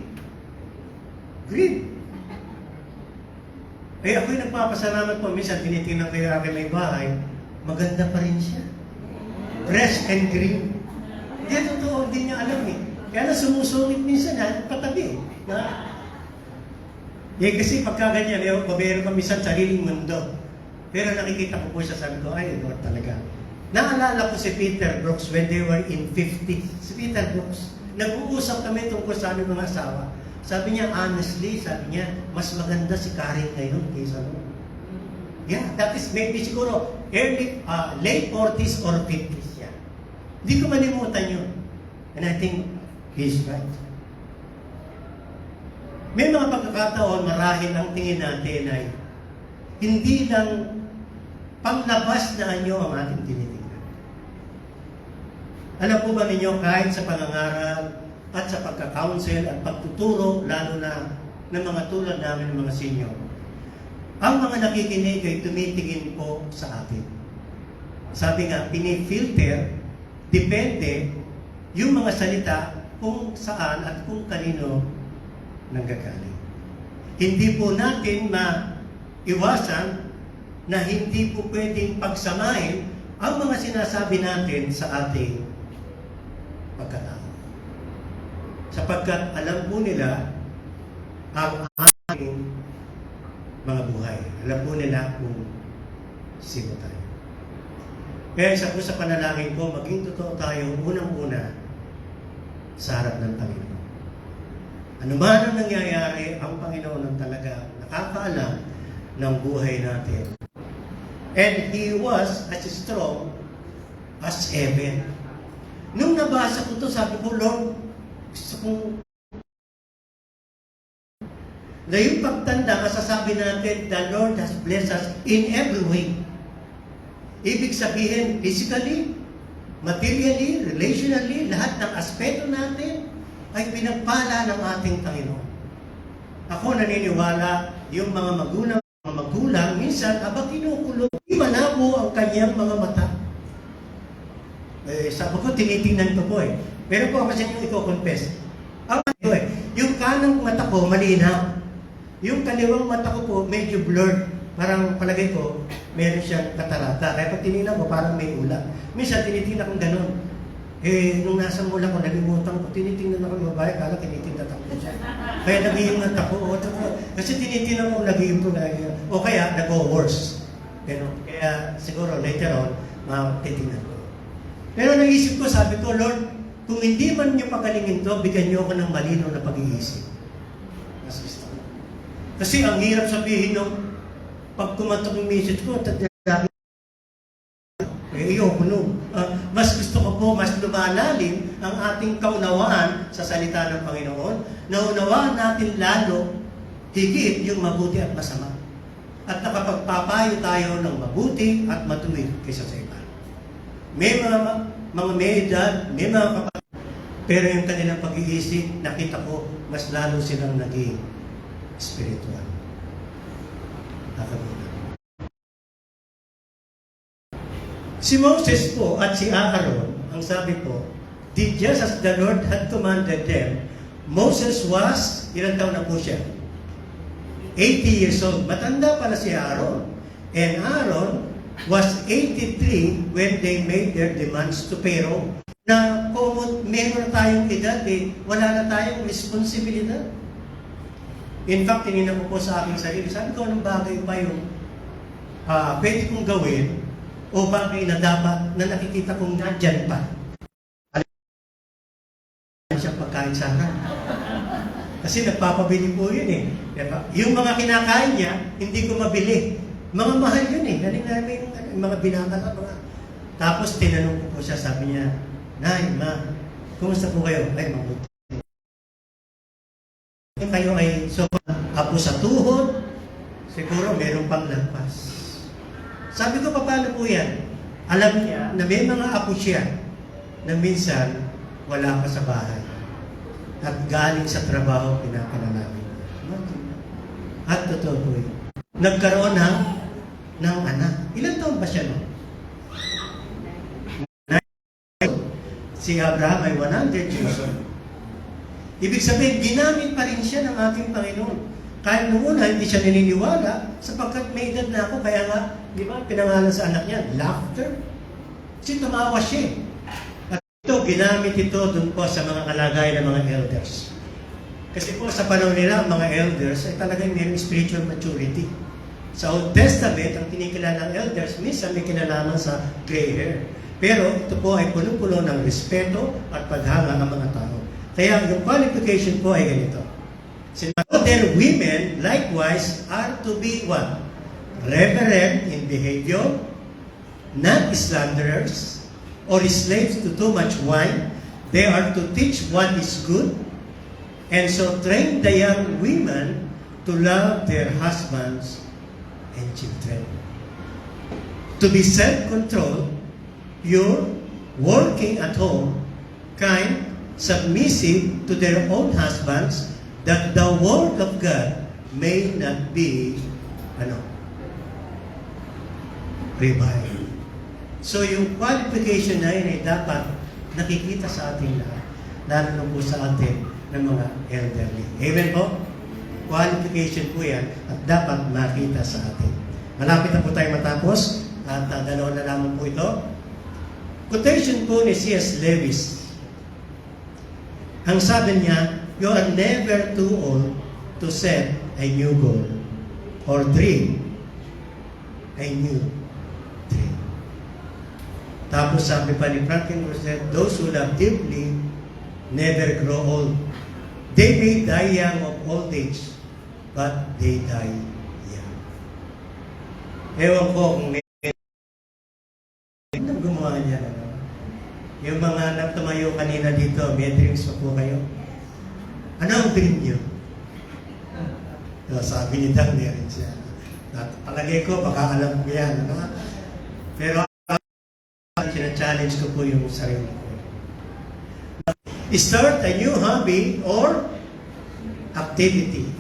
Eh ako'y nagpapasalamat po. Minsan, tinitingnan ko yung aking may bahay. Maganda pa rin siya. Fresh and green. Hindi, totoo. Hindi niya alam eh. Kaya na sumusungit minsan patabi. Kasi pagka ganyan, meron kami sa sariling mundo. Pero nakikita ko po siya, sabi ko, ay, Lord talaga. Naalala ko si Peter Brooks when they were in 50. Si Peter Brooks, nag-uusap kami tungkol sa aming mga asawa. Sabi niya, honestly, sabi niya, mas maganda si Karen ngayon kaysa mo. Yeah, that is maybe siguro late 40s or 50s yan. Hindi ko malimutan yun. And I think he's right. May mga pagkakataon, marahil ang tingin natin ay hindi lang panglabas na anyo ang ating tinitingnan. Alam po ba ninyo, kahit sa pangangaral at sa pagka-counsel at pagtuturo, lalo na ng mga tulad namin ng mga senior, ang mga nakikinig ay tumitingin po sa atin. Sabi nga, pinifilter, depende yung mga salita kung saan at kung kanino nanggagaling. Hindi po natin maiwasan na hindi po pwedeng pagsamahin ang mga sinasabi natin sa ating pagkatao. sapagkat alam po nila ang aking mga buhay. Alam po nila kung sino tayo. Kaya isa po sa panalangin ko, maging totoo tayo unang-una sa harap ng Panginoon. Ano man ang nangyayari, ang Panginoon ang talaga nakakaalam ng buhay natin. And He was as strong as ever. Nung nabasa ko to, sabi ko, Lord, gusto kong na yung pagtanda, masasabi natin, the Lord has blessed us in every way. Ibig sabihin, physically, materially, relationally, lahat ng aspeto natin ay pinagpala ng ating Panginoon. Ako naniniwala, yung mga magulang, minsan, kinukulong, di malabo ang kanyang mga mata. Sabi ko, tinitingnan ko po eh. Pero po kasi yung i-confess. Yung kanang mata ko, malinaw. Yung kaliwang mata ko po, medyo blurred. Parang palagay ko, meron siyang katarata. Kaya pag tinignan ko, parang may ulan. Minsan, tinitingnan ko gano'n. Nung nasa mula ko, nalimutan ko, tinitingnan ako yung babae, kala tinitingnan ako siya. Kaya nag-iingat ako. Kasi tinitingnan ko, nag-iingat. O kaya, nag-worse. Kaya siguro, later on, titingnan ko. Pero naisip ko, sabi ko, Lord, kung hindi man niyo pagalingin to, bigyan niyo ako ng malinaw na pag-iisip. Mas gusto ko. Kasi ang hirap sabihin nung pag kumatok yung message ko, ayoko nun. Mas gusto ko po, mas lumalalim ang ating kaunawaan sa salita ng Panginoon. Naunawaan natin lalo, higit yung mabuti at masama. At nakapagpapayo tayo ng mabuti at matuwid kaysa sa iba. May mga may edad, may mga kapatid, pero yung kanilang pag-iisip, nakita ko, mas lalo silang naging spiritual. Si Moses po at si Aaron, ang sabi po, did just as the Lord had commanded them. Moses was, ilang taon na po siya? 80 years old. Matanda pala si Aaron. And Aaron was 83 when they made their demands to Pharaoh. Na kung meron tayong edad, wala na tayong responsibilidad. In fact, tinignan ko po sa aking sarili, sabi ko, anong bagay pa yung pwede kong gawin o bagay na dapat na nakikita kong nandyan pa. Alam siya pagkain sa akin. Kasi nagpapabili po yun eh. Diba? Yung mga kinakain niya, hindi ko mabili. Mga mahal yun eh. Galing namin yung mga binata ka. Tapos tinanong ko po siya, sabi niya, Nay, Ma, kumusta po kayo? Ay, mabuti. Kayo ay apo sa tuhod, siguro meron pang lampas. Sabi ko, paano po yan? Alam niya na may mga apo siya na minsan wala pa sa bahay. At galing sa trabaho, pinapanalangin. At totoo po yun. Nagkaroon ng anak. Ilan taon ba siya, no? Si Abraham ay 100 years old. Ibig sabihin, ginamit pa rin siya ng ating Panginoon. Kahit noong una, hindi siya naniniwala sapagkat may edad na ako. Kaya nga, di ba, pinangalan sa anak niya, laughter. Kasi tumawa siya. At ito, ginamit ito dun po sa mga kalagayan ng mga elders. Kasi po sa panahon nila, mga elders ay talagang mayroong spiritual maturity. Sa Old Testament, ang kinikilala ng elders, minsan may kinalaman sa gray hair. Pero ito po ay puno-puno ng respeto at paghanga ng mga tao. Kaya yung qualification po ay ganito. Other women, likewise, are to be what? Reverent in behavior, not slanderers, or slaves to too much wine. They are to teach what is good, and so train the young women to love their husbands and children. To be self-controlled, pure, working at home, kind, submissive to their own husbands, that the word of God may not be revived. So yung qualification na yun ay dapat nakikita sa ating lahat, lalo na po sa atin ng mga elderly. Amen po? Qualification po yan at dapat makita sa atin. Malapit na po tayo matapos at dalawa na lamang po ito. Quotation po ni C.S. Lewis. Ang sabi niya, you are never too old to set a new goal or dream. A new dream. Tapos sabi pa ni Franklin Roosevelt, those who love deeply never grow old. They may die young of old age, but they die young. Ewan ko kung may gumawa niya. Yung mga nagtumayo kanina dito, may dreams pa po kayo? Ano ang dream niyo? Sabi ni Dan, meron siya. Palagay ko, baka alam ko yan. Ano? Pero, challenge ko po yung sarili ko. Start a new hobby or activity.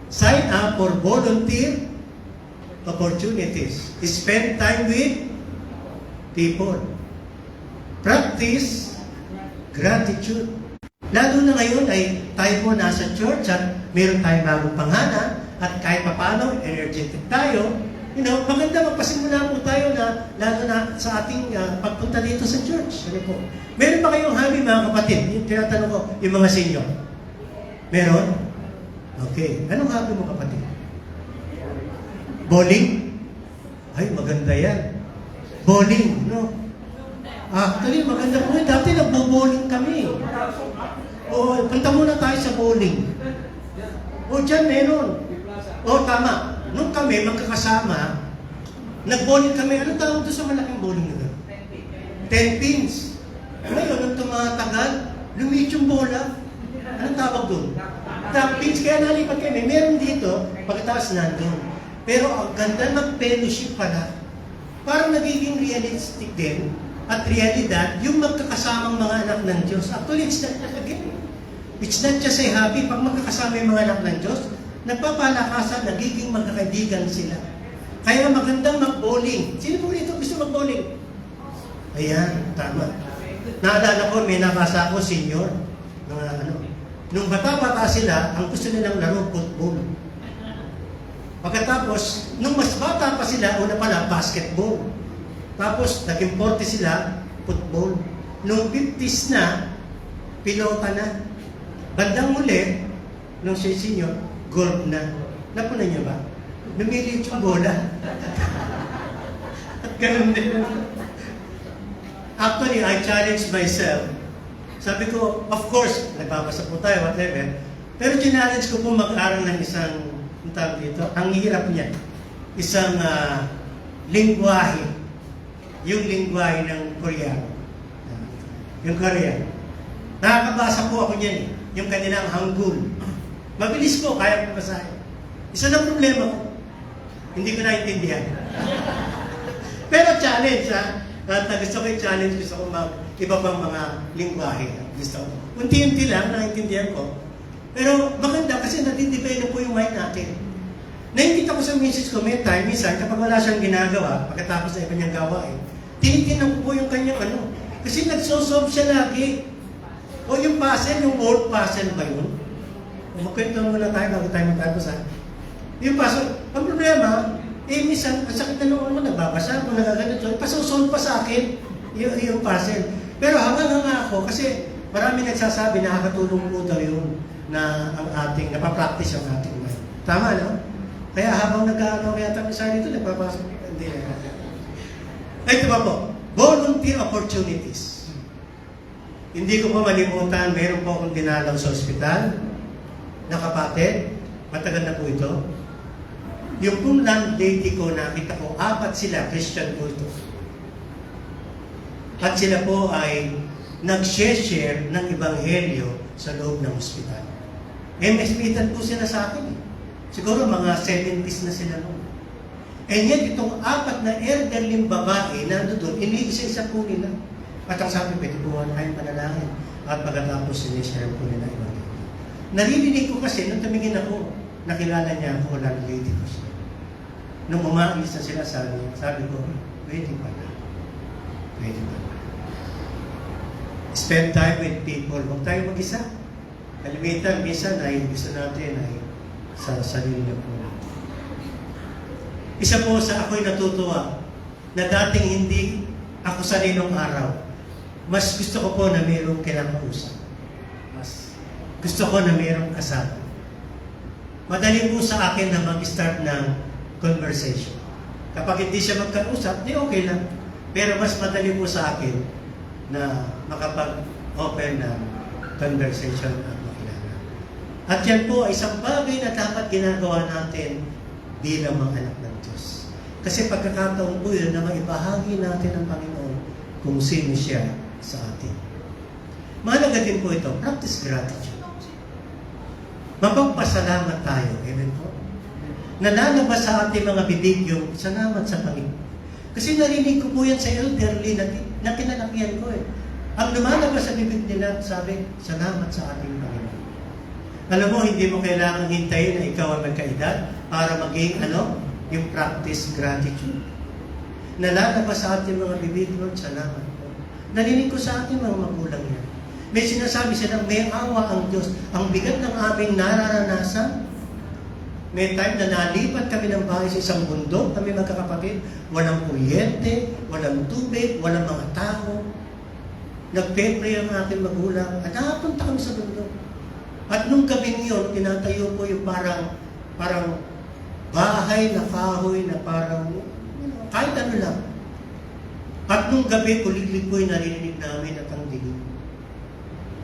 Sign up for volunteer opportunities. Spend time with people. Practice gratitude. Lalo na ngayon ay tayo po nasa church at meron tayong bagong panghana at kahit paano energetic tayo. Maganda magpasimula po tayo na lalo na sa ating pagpunta dito sa church. Ano po? Meron ba kayong hobby mga kapatid? Yung tinatanong ko, yung mga senior. Meron? Okay. Anong hobby mo kapatid? Bowling? Ay, maganda yan. Bowling, no? Actually, maganda po. Dati nagbo-bowling kami. O, punta muna tayo sa bowling. O, dyan meron. O, tama. Nung kami, magkakasama, nag-bowling kami. Anong tawag doon sa malaking bowling na doon? 10 pins. Ngayon, nung tumatagal, lumit yung bola. Anong tawag doon? 10 pins. Kaya nalipat kami. Meron dito, pagkatapos nandun. Pero ang ganda mag-fellowship pala. Parang nagiging realistic din at realidad yung magkakasamang mga anak ng Diyos. Actually, it's not just a hobby. Pag magkakasama yung mga anak ng Diyos, nagpapalakasan, nagiging magkakaibigan sila. Kaya magandang mag-bowling. Sino po dito gusto mag-bowling? Ayan, tama. Naalala ko, may nabasa ako, senior. Nung bata-bata sila, ang gusto nilang laro, football. Pagkatapos, nung mas bata pa sila, una pala, basketball. Tapos, naging 40 sila, football. Nung 50s na, pilota na. Bandang muli, nung siya senior, golf na. Napunan niyo ba? Lumiliit yung bola. At ganun din. Actually, I challenged myself. Sabi ko, of course, nagbabasa po tayo, whatever. Pero challenge ko po mag-aral ng isang, ang tawag dito, ang hirap niya. Isang lingwahe. Yung lingwahe ng Koreano. Yung Korean. Nakakabasa po ako niyan eh. Yung kanilang Hangul. Mabilis po, kaya ko basahin. Isa na problema ko. Hindi ko naintindihan. Pero challenge, ha? At gusto ko yung challenge, gusto ko iba pang mga lingwahe. Gusto ko. Unti-unti lang, naintindihan ko. Pero maganda kasi nadidevelop po yung mind natin. Nakikita ko sa message ko, may time, minsan, kapag wala siyang ginagawa, pagkatapos na iba niyang gawain, tinitingnan ko po yung kanyang ano. Kasi nagsosolve siya lagi. O yung puzzle, yung word puzzle ba yun? Magkwento muna tayo bago tayo magtapos ha. Yung puzzle, ang problema, minsan, ang sakit na noon mo, nagbabasa ako, nagaganit yun, pasosolve pa sa akin yung puzzle. Pero hanga ako, kasi marami nagsasabi, nakakatulong po daw yun na ang ating, napapractice ang ating mind. Tama, no? Kaya habang nag-aaral yata ng isa dito, nagpapasok, hindi na. Ito ba po? Volunteer opportunities. Hindi ko po malimutan, meron po akong dinalaw sa ospital, na kapatid, matagal na po ito. Yung pong landlady ko, nakita ko, 4 sila, Christian culto. At sila po ay nag-share ng ebanghelyo sa loob ng ospital. May hospital po sila sa akin. Siguro mga 70s na sila noon. And yet, itong 4 na elderly babae na doon, iniisa-isa po nila. At ang sabi, pwede po tayong panalangin. At pagkatapos, sinishare po nila ebanghelyo. Naririnig ko kasi, nung tumingin ako, nakilala niya ako, landlady ko siya. Nung umaalis na sila sa akin, sabi ko, pwede pala. Pwede pala. Spend time with people. Huwag tayo mag-isa. Kalimitan, minsan ay gusto natin ay sa sarili na po. Isa po sa ako'y natutuwa na dating hindi ako sarinong araw. Mas gusto ko po na mayroong kinakausap. mas gusto ko na mayroong kasama. Madali po sa akin na mag-start ng conversation. Kapag hindi siya magkausap, di okay lang. Pero mas madali po sa akin na makapag-open ng conversation at makilala. At yan po ay isang bagay na dapat ginagawa natin bilang mga anak ng Diyos. Kasi pagkakataon po yun na maibahagi natin ang Panginoon kung sino siya sa atin. Mahalaga din po ito, practice gratitude. Mapagpasalamat tayo. Amen po? Nalalabas sa ating mga bibig yung salamat sa Panginoon. Kasi narinig ko po yan sa elderly na kinalakihan ko eh. Ang lumalabas sa bibig nila, sabi, salamat sa ating Panginoon. Alam mo, hindi mo kailangan hintayin na ikaw ang magkaedad para maging, yung practice gratitude. Nalalabas sa ating mga bibig, Lord, salamat po. Narinig ko sa ating mga magulang yan. May sinasabi silang may awa ang Diyos. Ang bigat ng aming nararanasan. May time na nalipat kami ng bahay sa isang bundok, kami magkakapatid, walang kuryente, walang tubig, walang mga tao. Nagpe-pray ang ating magulang at nakapunta kami sa bundok. At nung gabing yun, tinatayo ko yung parang bahay na kahoy na parang kahit ano lang. At nung gabi, kuliglig ko yung narinig namin at ang dilim.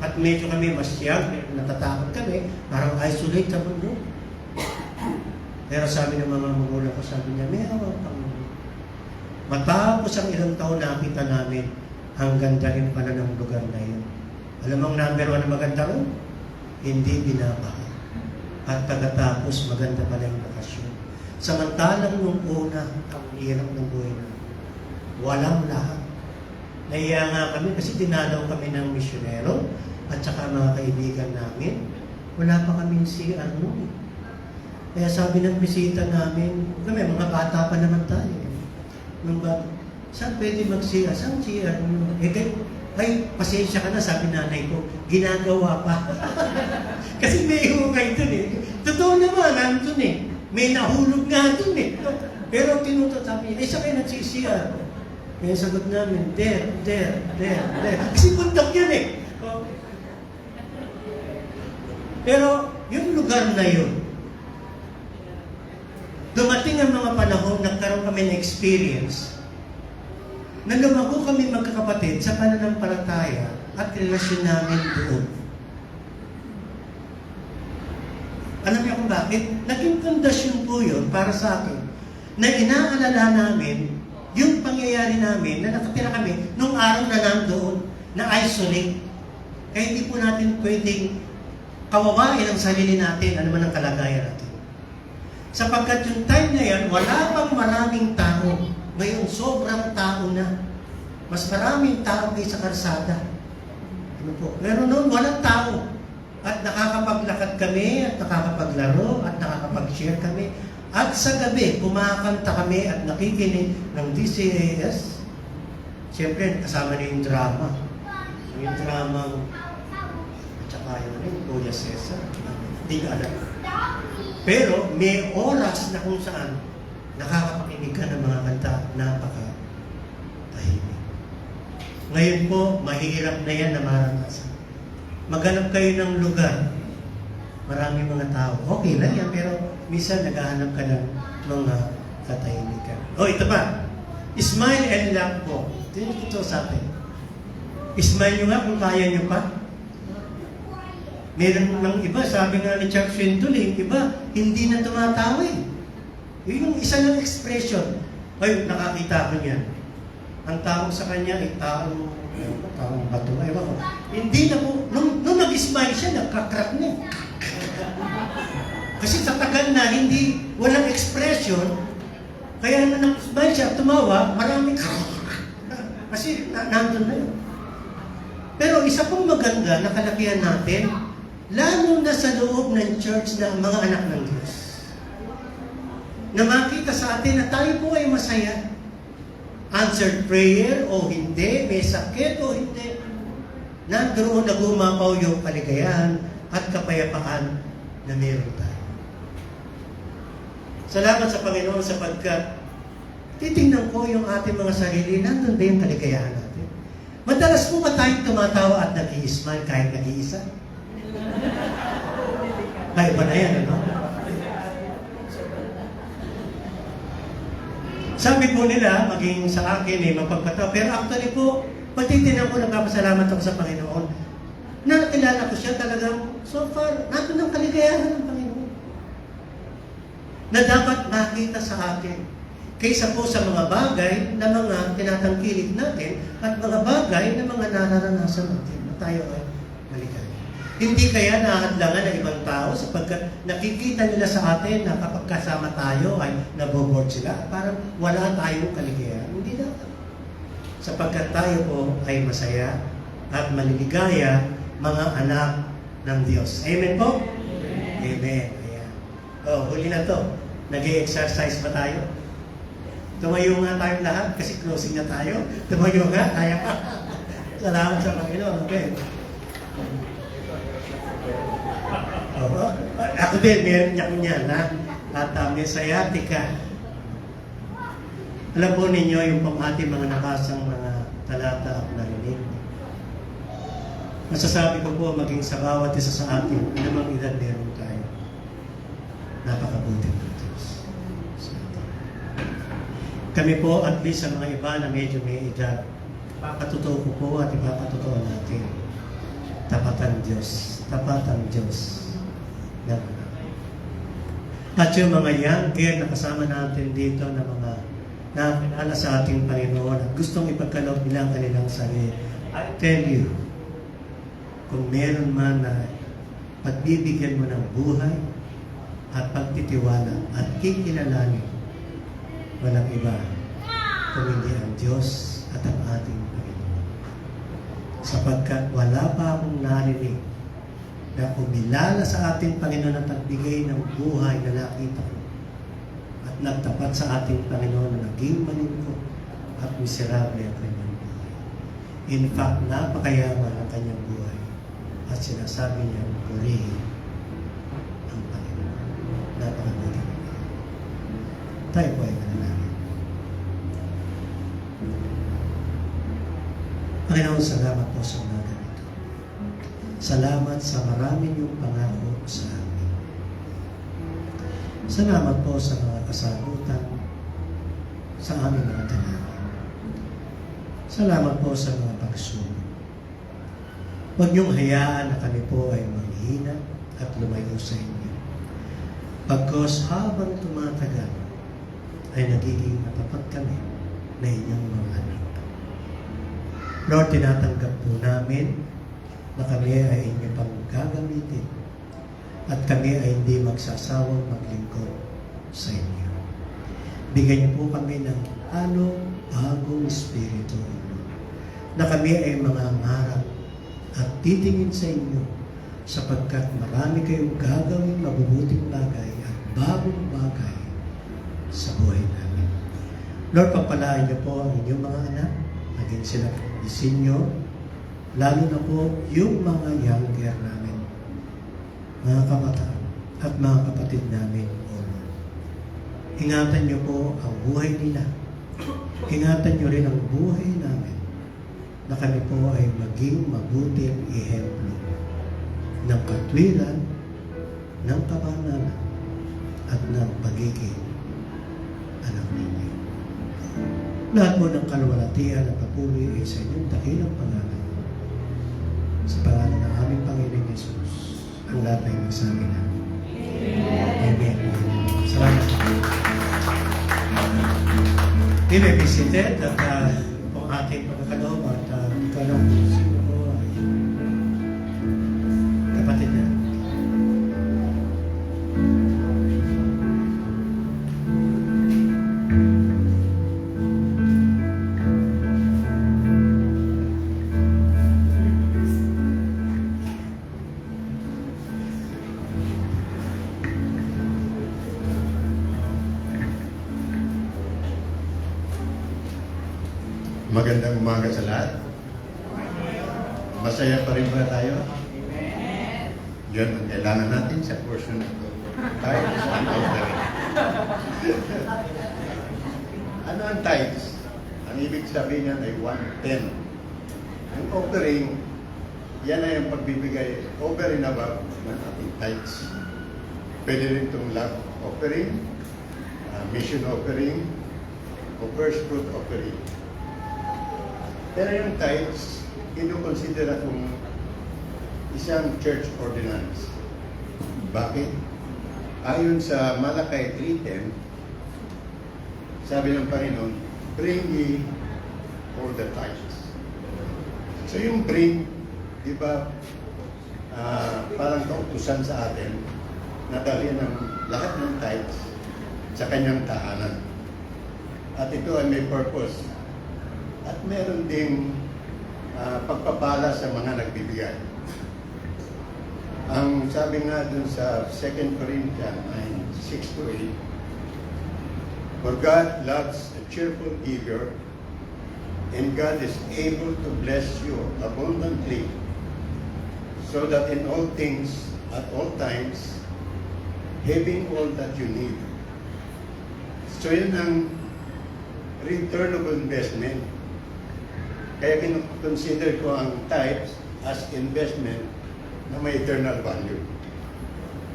At medyo kami masyag, natatakot kami, parang isolate sa mundo. Pero sabi ng mga magulang ko, sabi niya, may awa ang Panginoon. Matapos ang ilang taon nakita namin, ang ganda rin pala ng lugar na yun. Alam mo ang number 1 na maganda ron? Hindi binabaha. At pagkatapos, maganda pala yung lokasyon. Samantalang nung una, ang hirap ng buhay na, walang lahat. Nahiya nga kami kasi dinalaw kami ng misyonero at saka mga kaibigan namin. Wala pa kaming CR noon. Kaya sabi ng bisita namin, kami mga bata pa naman tayo. Saan pwede mag-CR? Saan CR? Ay, pasensya ka na, sabi nanay ko, ginagawa pa. Kasi may hukay dun eh. Totoo naman, nandun eh. May nahulog nga dun eh. Pero tinutot sabi niya, saan kayo nag-CR? Kaya sagot namin, there. Kasi puntak yan eh. Pero yung lugar na yun, dumating ang mga panahon, nagkaroon kami ng experience na lumago kami magkakapatid sa pananampalataya at relasyon namin doon. Alam niyo kung bakit? Naging pundasyon po yun para sa akin na inaalala namin yung pangyayari namin na nakatira kami nung araw na nandoon na isolate. Kaya hindi po natin pwedeng kawawain ang sarili natin, ano man ang kalagayan natin. Sapagkat yung time na yan, wala pang maraming tao. Ngayon, sobrang tao na. Mas maraming tao kaysa karsada. Ano po? Pero noon, walang tao. At nakakapaglakad kami, at nakakapaglaro, at nakakapag-share kami. At sa gabi, kumakanta kami at nakikinig ng DCAS. Siyempre, kasama na yung drama. Yung drama, at saka yun, Kuya Cesar. Hindi ka alam. Pero may oras na kung saan nakakapakinig ka ng mga kanta, napaka-tahimik. Ngayon po, mahirap na yan na maranasan. Maghanap kayo ng lugar, maraming mga tao. Okay lang yan, pero minsan naghahanap ka ng mga katahimikan. Ito pa. Smile and laugh po. Ito sa atin. Smile nyo nga kung kaya nyo pa. Meron ng iba, sabi nga ni Chuck Swindoll, iba, hindi na tumatawa eh. Yung isa ng expression, ay, nakakita ko niyan. Ang tawag sa kanya ay taong bato. Ewan ko. Hindi na po, nung nag-smile siya, nagka-crack na. Kasi sa tagal na, hindi, walang expression, kaya na nag-smile siya, tumawa, maraming kasi nandun na yun. Pero isa pong maganda na kalakihan natin, lalo na sa loob ng church ng mga anak ng Diyos, na makita sa atin na tayo po ay masaya. Answered prayer o hindi, may sakit o hindi, nandoon na gumapaw yung kaligayahan at kapayapaan na meron tayo. Salamat sa Panginoon sapagkat titingnan ko yung ating mga sarili, nandun ba yung kaligayahan natin? Madalas po ba tayong tumatawa at nag-i-smile kahit nag-iisa? Kaya ba na yan, ano? Sabi po nila, maging sa akin mapagpataw. Pero actually po, pagtitinan ko, nagpapasalamat ako sa Panginoon. Nakilala ko siya talagang, so far, natin ang kaligayahan ng Panginoon. Na dapat makita sa atin. Kaysa po sa mga bagay na mga tinatangkilik natin at mga bagay na mga nararanasan natin na tayo ay maligaya. Hindi kaya nahadlangan ng ibang tao sapagkat nakikita nila sa atin na kapag kasama tayo ay naboboard sila. Parang wala tayong kaligayahan. Hindi dapat. Sapagkat tayo po ay masaya at maliligaya mga anak ng Diyos. Amen po? Amen. Ayan. Oh, huli na to. Nag-i-exercise ba tayo? Tumayo nga tayong lahat kasi closing na tayo. Tumayo nga. Kaya salamat sa Panginoon. Okay. Oo. Ako din, meron niya kunya na at may sciatica. Alam po ninyo yung pang-ating mga nakasang mga talata at narinig. Masasabi ko po maging sa bawat isa sa atin, anumang edad meron tayo. Napakabuti ng Diyos. Kami po, at least sa mga iba na medyo may edad, ipapatotoo ko po at ipapatotoo natin. Tapat ang Diyos. Tapat ang Diyos. At yung mga younger na kasama natin dito na mga nakakilala sa ating Panginoon at gustong ipagkaloob nila ang kanilang sarili, I tell you, kung meron man na pagbibigyan mo ng buhay at pagtitiwala at kikilalanin, walang iba kung hindi ang Diyos at ang ating Panginoon. Sapagkat wala pa akong narinig na umilala sa ating Panginoon at nagbigay ng buhay na nakita ko at nagtapat sa ating Panginoon na naging malungkot at miserable ang kanyang buhay. In fact, napakayaman ang kanyang buhay at sinasabi niya, purihin ang Panginoon. Napakabuti. Tayo po ay manalangin. Panginoon, salamat po sa mga ganito. Salamat sa marami niyong pangako sa amin. Salamat po sa mga kasagutan sa aming mga dalangin. Salamat po sa mga pagsunod. Huwag niyong hayaan na kami po ay manghina at lumayo sa inyo. Pagkos habang tumatagal, ay nagiging matapat kami na inyong mga anak. Lord, tinatanggap po namin na kami ay inyong pang gagamitin at kami ay hindi magsasawang maglingkod sa inyo. Bigyan niyo po kami ng bagong espiritu na kami ay mga ngarap at titingin sa inyo sapagkat marami kayong gagawin mabubuting bagay at bagong bagay sa buhay namin. Lord, pagpalaan niyo po ang inyong mga anak, maging sila disenyo, lalo na po yung mga younger namin, mga kabataan at mga kapatid namin. Ingatan niyo po ang buhay nila. Ingatan niyo rin ang buhay namin na kami po ay maging mabuting ehemplo ng katwiran, ng kabanalan at ng pagiging anak ninyo. Lahat po ng kalwalatian at papuri ay sa inyong dakilang pangalan. Sa pangalan ng aming Panginoon Jesus, ang lahat ay magsabi na. Amen. Salamat. We may be seated at kung ating pagkakaloob at ikalong sino po ay kapatid na. Magandang umaga sa lahat. Masaya pa rin ba tayo? Yun ang kailangan natin sa portion na ito. Tithes and offering. Ano ang tithes? Ang ibig sabihin niyan ay 1/10. Ang offering, yan ay ang pagbibigay over and above ng ating tithes. Pwede rin itong love offering, mission offering, o first fruit offering. Pero yung tithes, kinukonsider akong isang church ordinance. Bakit? Ayon sa Malakay 3:10, sabi ng Panginoon, bring ye all the tithes. So yung bring, di ba, parang kautusan sa atin na dalhin ng lahat ng tithes sa kanyang tahanan. At ito ay may purpose. At meron ding pagpapala sa mga nagbibigay. Ang sabi nga dun sa 2 Corinthians 9:6-8, for God loves a cheerful giver, and God is able to bless you abundantly, so that in all things, at all times, having all that you need. So yun ang returnable investment. Kaya consider ko ang tithes as investment na may eternal value,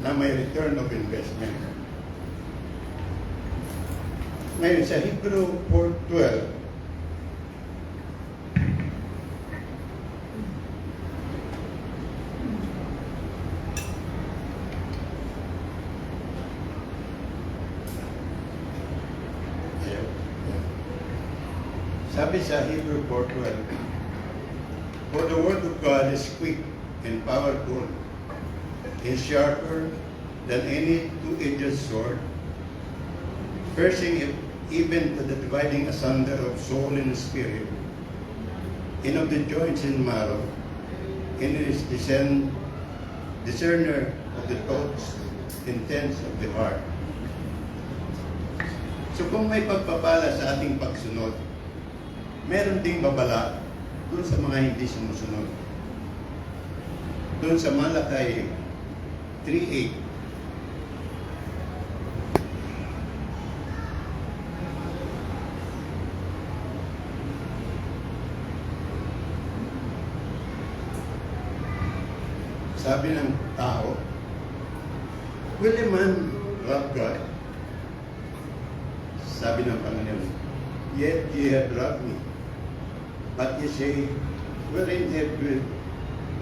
na may return of investment. Ngayon sa Hebrew 4:12, sabi sa Hebrew 4:12, for the word of God is quick and powerful, is sharper than any two-edged sword, piercing even to the dividing asunder of soul and spirit, and of the joints and marrow, and is discerner of the thoughts, intents of the heart. So kung may pagpapala sa ating pagsunod, meron ding babala doon sa mga hindi sumusunod. Doon sa Malakay 3:8, sabi ng tao, will a man love God? Sabi ng Panginoon, yet ye have loved me. But ye say, wherein have we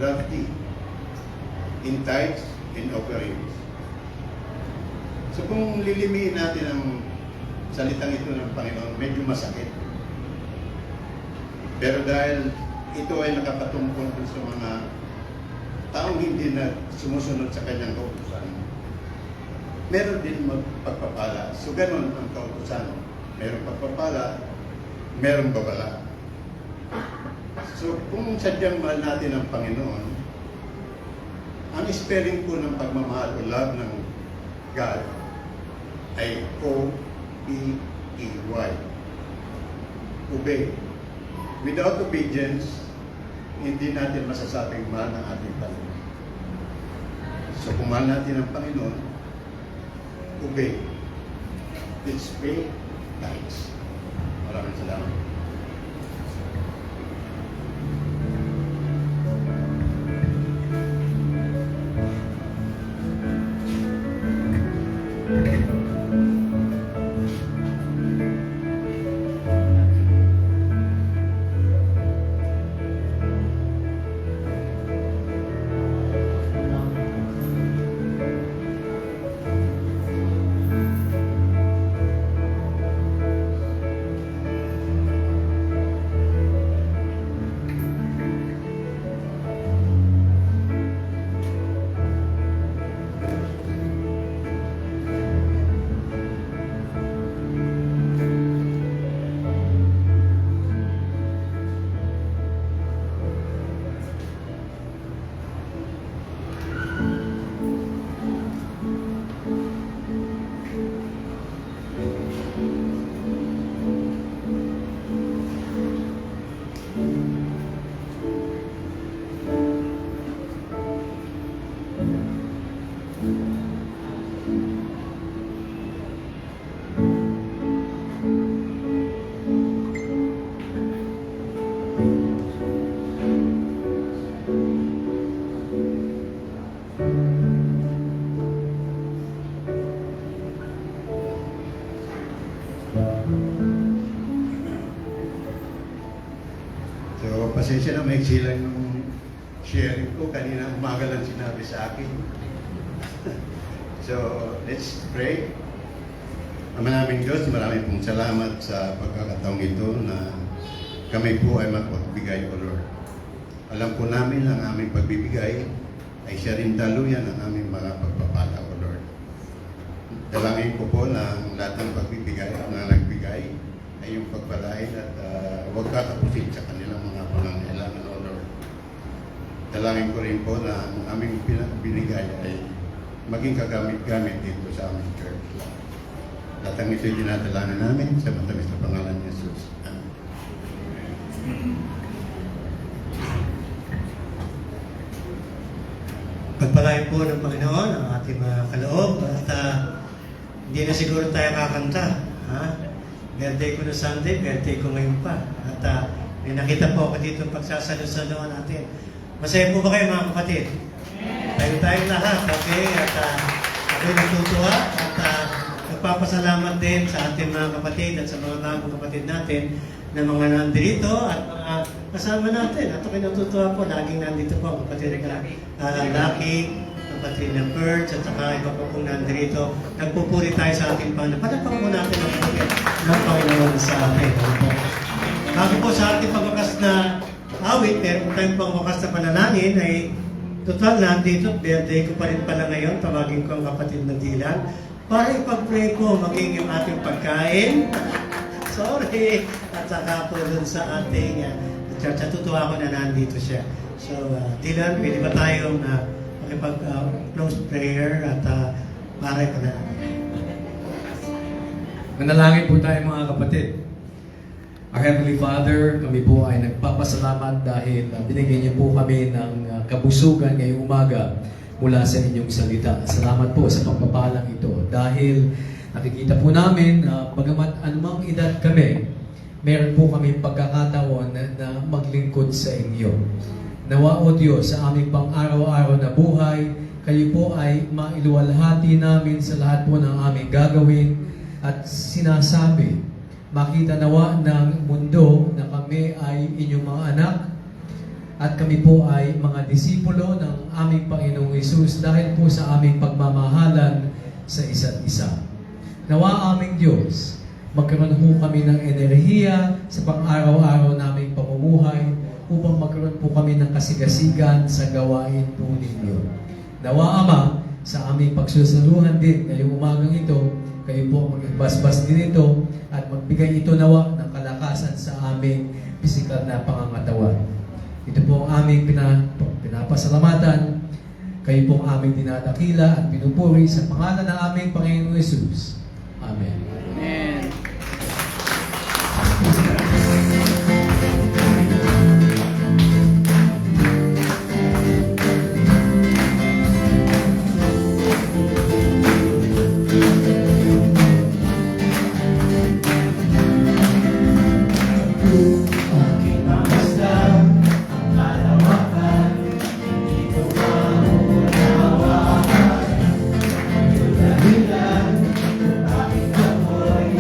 loved thee? In tithes and offerings. So kung lilimihin natin ang salitang ito ng Panginoon, medyo masakit. Pero dahil ito ay nakapatungkol sa mga taong hindi na sumusunod sa kanyang kautusan, meron din magpagpapala. So ganun ang kautusan. Meron pagpapala, meron babala. So kung sadyang mahal natin ang Panginoon, ang spelling po ng pagmamahal o love ng God ay O-B-E-Y. Obey. Without obedience, hindi natin masasabing mahal ng ating Panginoon. So kung mahal natin ang Panginoon, obey. It's pay tithes. Maraming salamat. pasensya na maiksi lang yung sharing ko. Kanina umaga lang sinabi sa akin. So, let's pray. Ama naming Diyos, marami pong salamat sa pagkakataong ito na kami po ay makapagbigay, O Lord. Alam po namin ang aming pagbibigay ay siya rin daluyan ang aming mga pagpapala, O Lord. Dalangin ko po na ang lahat ng pagbibigay na nagbigay ay yung pagpalain at huwag katapusin sa kanilang mga pangangailangan, O Lord. Dalangin ko rin po na ang aming binigay ay maging kagamit-gamit dito sa aming church. Lahat ang ito'y dinadalangin namin sa matamis na pangalan ni Jesus. Amen. Pagpalain po ng Panginoon ang ating mga kaloob at hindi na siguro tayo kakanta. Ha? Birthday ko na Sunday, birthday ko ngayon pa. At may nakita po ako dito pagsasalo-saloan natin. Masaya po ba kayo mga kapatid? Tayo lahat, okay? At ako'y natutuwa at nagpapasalamat din sa ating mga kapatid at sa mga bagong kapatid natin na mga nandito at mga kasama natin. At ako'y natutuwa po, laging nandito po ang kapatid na Lucky, kapatid na Perch, at saka iba po kong nandito. Nagpupuri tayo sa ating Panginoon. Panapak po natin ang kapatid ng Panginoon sa atin. Bago po sa ating pagwakas na awit, meron po tayong pagwakas na panalangin ay total nandito, birthday ko pa rin pala ngayon, tawagin ko ang kapatid na Dylan. Para ipag-pray ko maging yung ating pagkain. Sorry. At saka po dun sa ating church. At tutuwa ako na nandito siya. So, Dylan, pwede ba tayong makipag-close prayer at para ko na. Manalangin po tayo mga kapatid. Our Heavenly Father, kami po ay nagpapasalamat dahil binigyan niyo po kami ng kabusugan ngayong umaga mula sa inyong salita. Salamat po sa pagpapalang ito dahil nakikita po namin na bagamat anumang edad kami, meron po kami pagkakataon na maglingkod sa inyo. Nawa o Diyos sa aming pang-araw-araw na buhay, kayo po ay mailuwalhati namin sa lahat po ng aming gagawin at sinasabi. Makita nawa ng mundo na kami ay inyong mga anak at kami po ay mga disipulo ng aming Panginoong Hesus dahil po sa aming pagmamahalan sa isa't isa. Nawa aming Diyos, magkaroon po kami ng enerhiya sa pang-araw-araw naming pamumuhay upang magkaroon po kami ng kasigasigan sa gawain po ninyo. Nawa Ama, sa aming pagsusuruhan din ngayong umagang ito, kayo po magbasbas din ito at magbigay ito nawa ng kalakasan sa aming pisikal na pangangatawan. Ito po ang aming pinapasalamatan. Kayo po ang aming dinadakila at pinupuri sa pangalan ng aming Panginoong Hesus. Amen. Amen. Dahilan kung bakit ako'y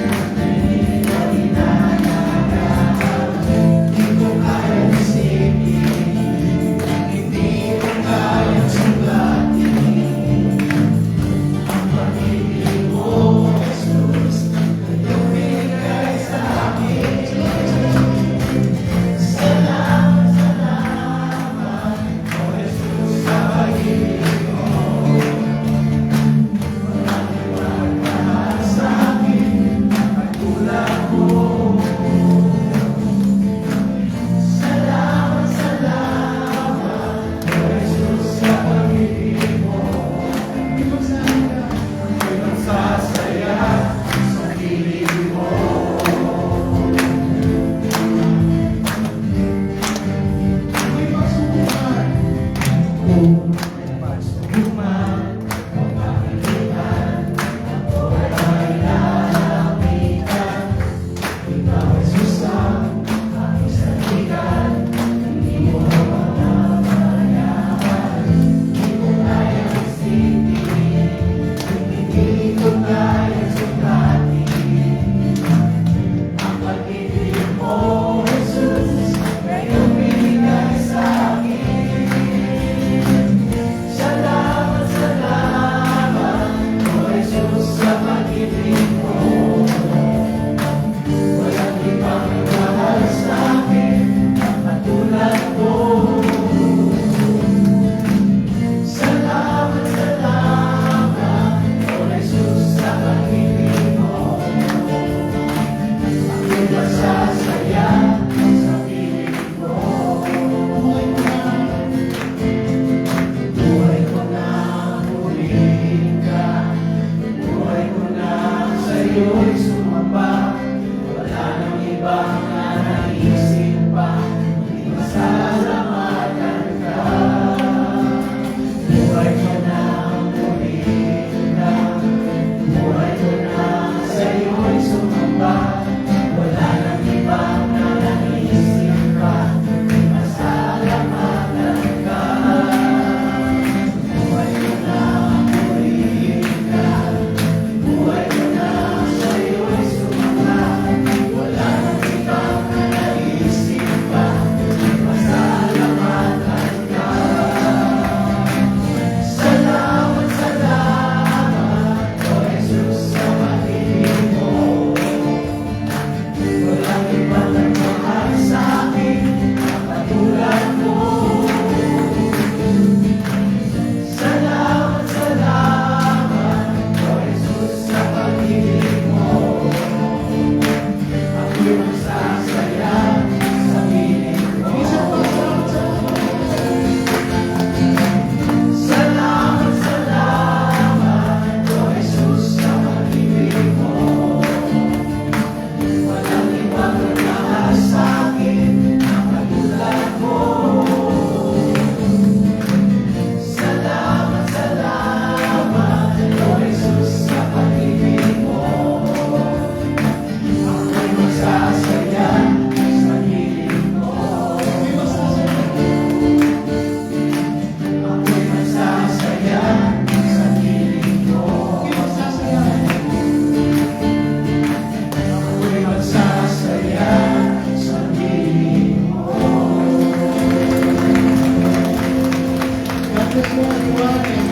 God bless you everyone.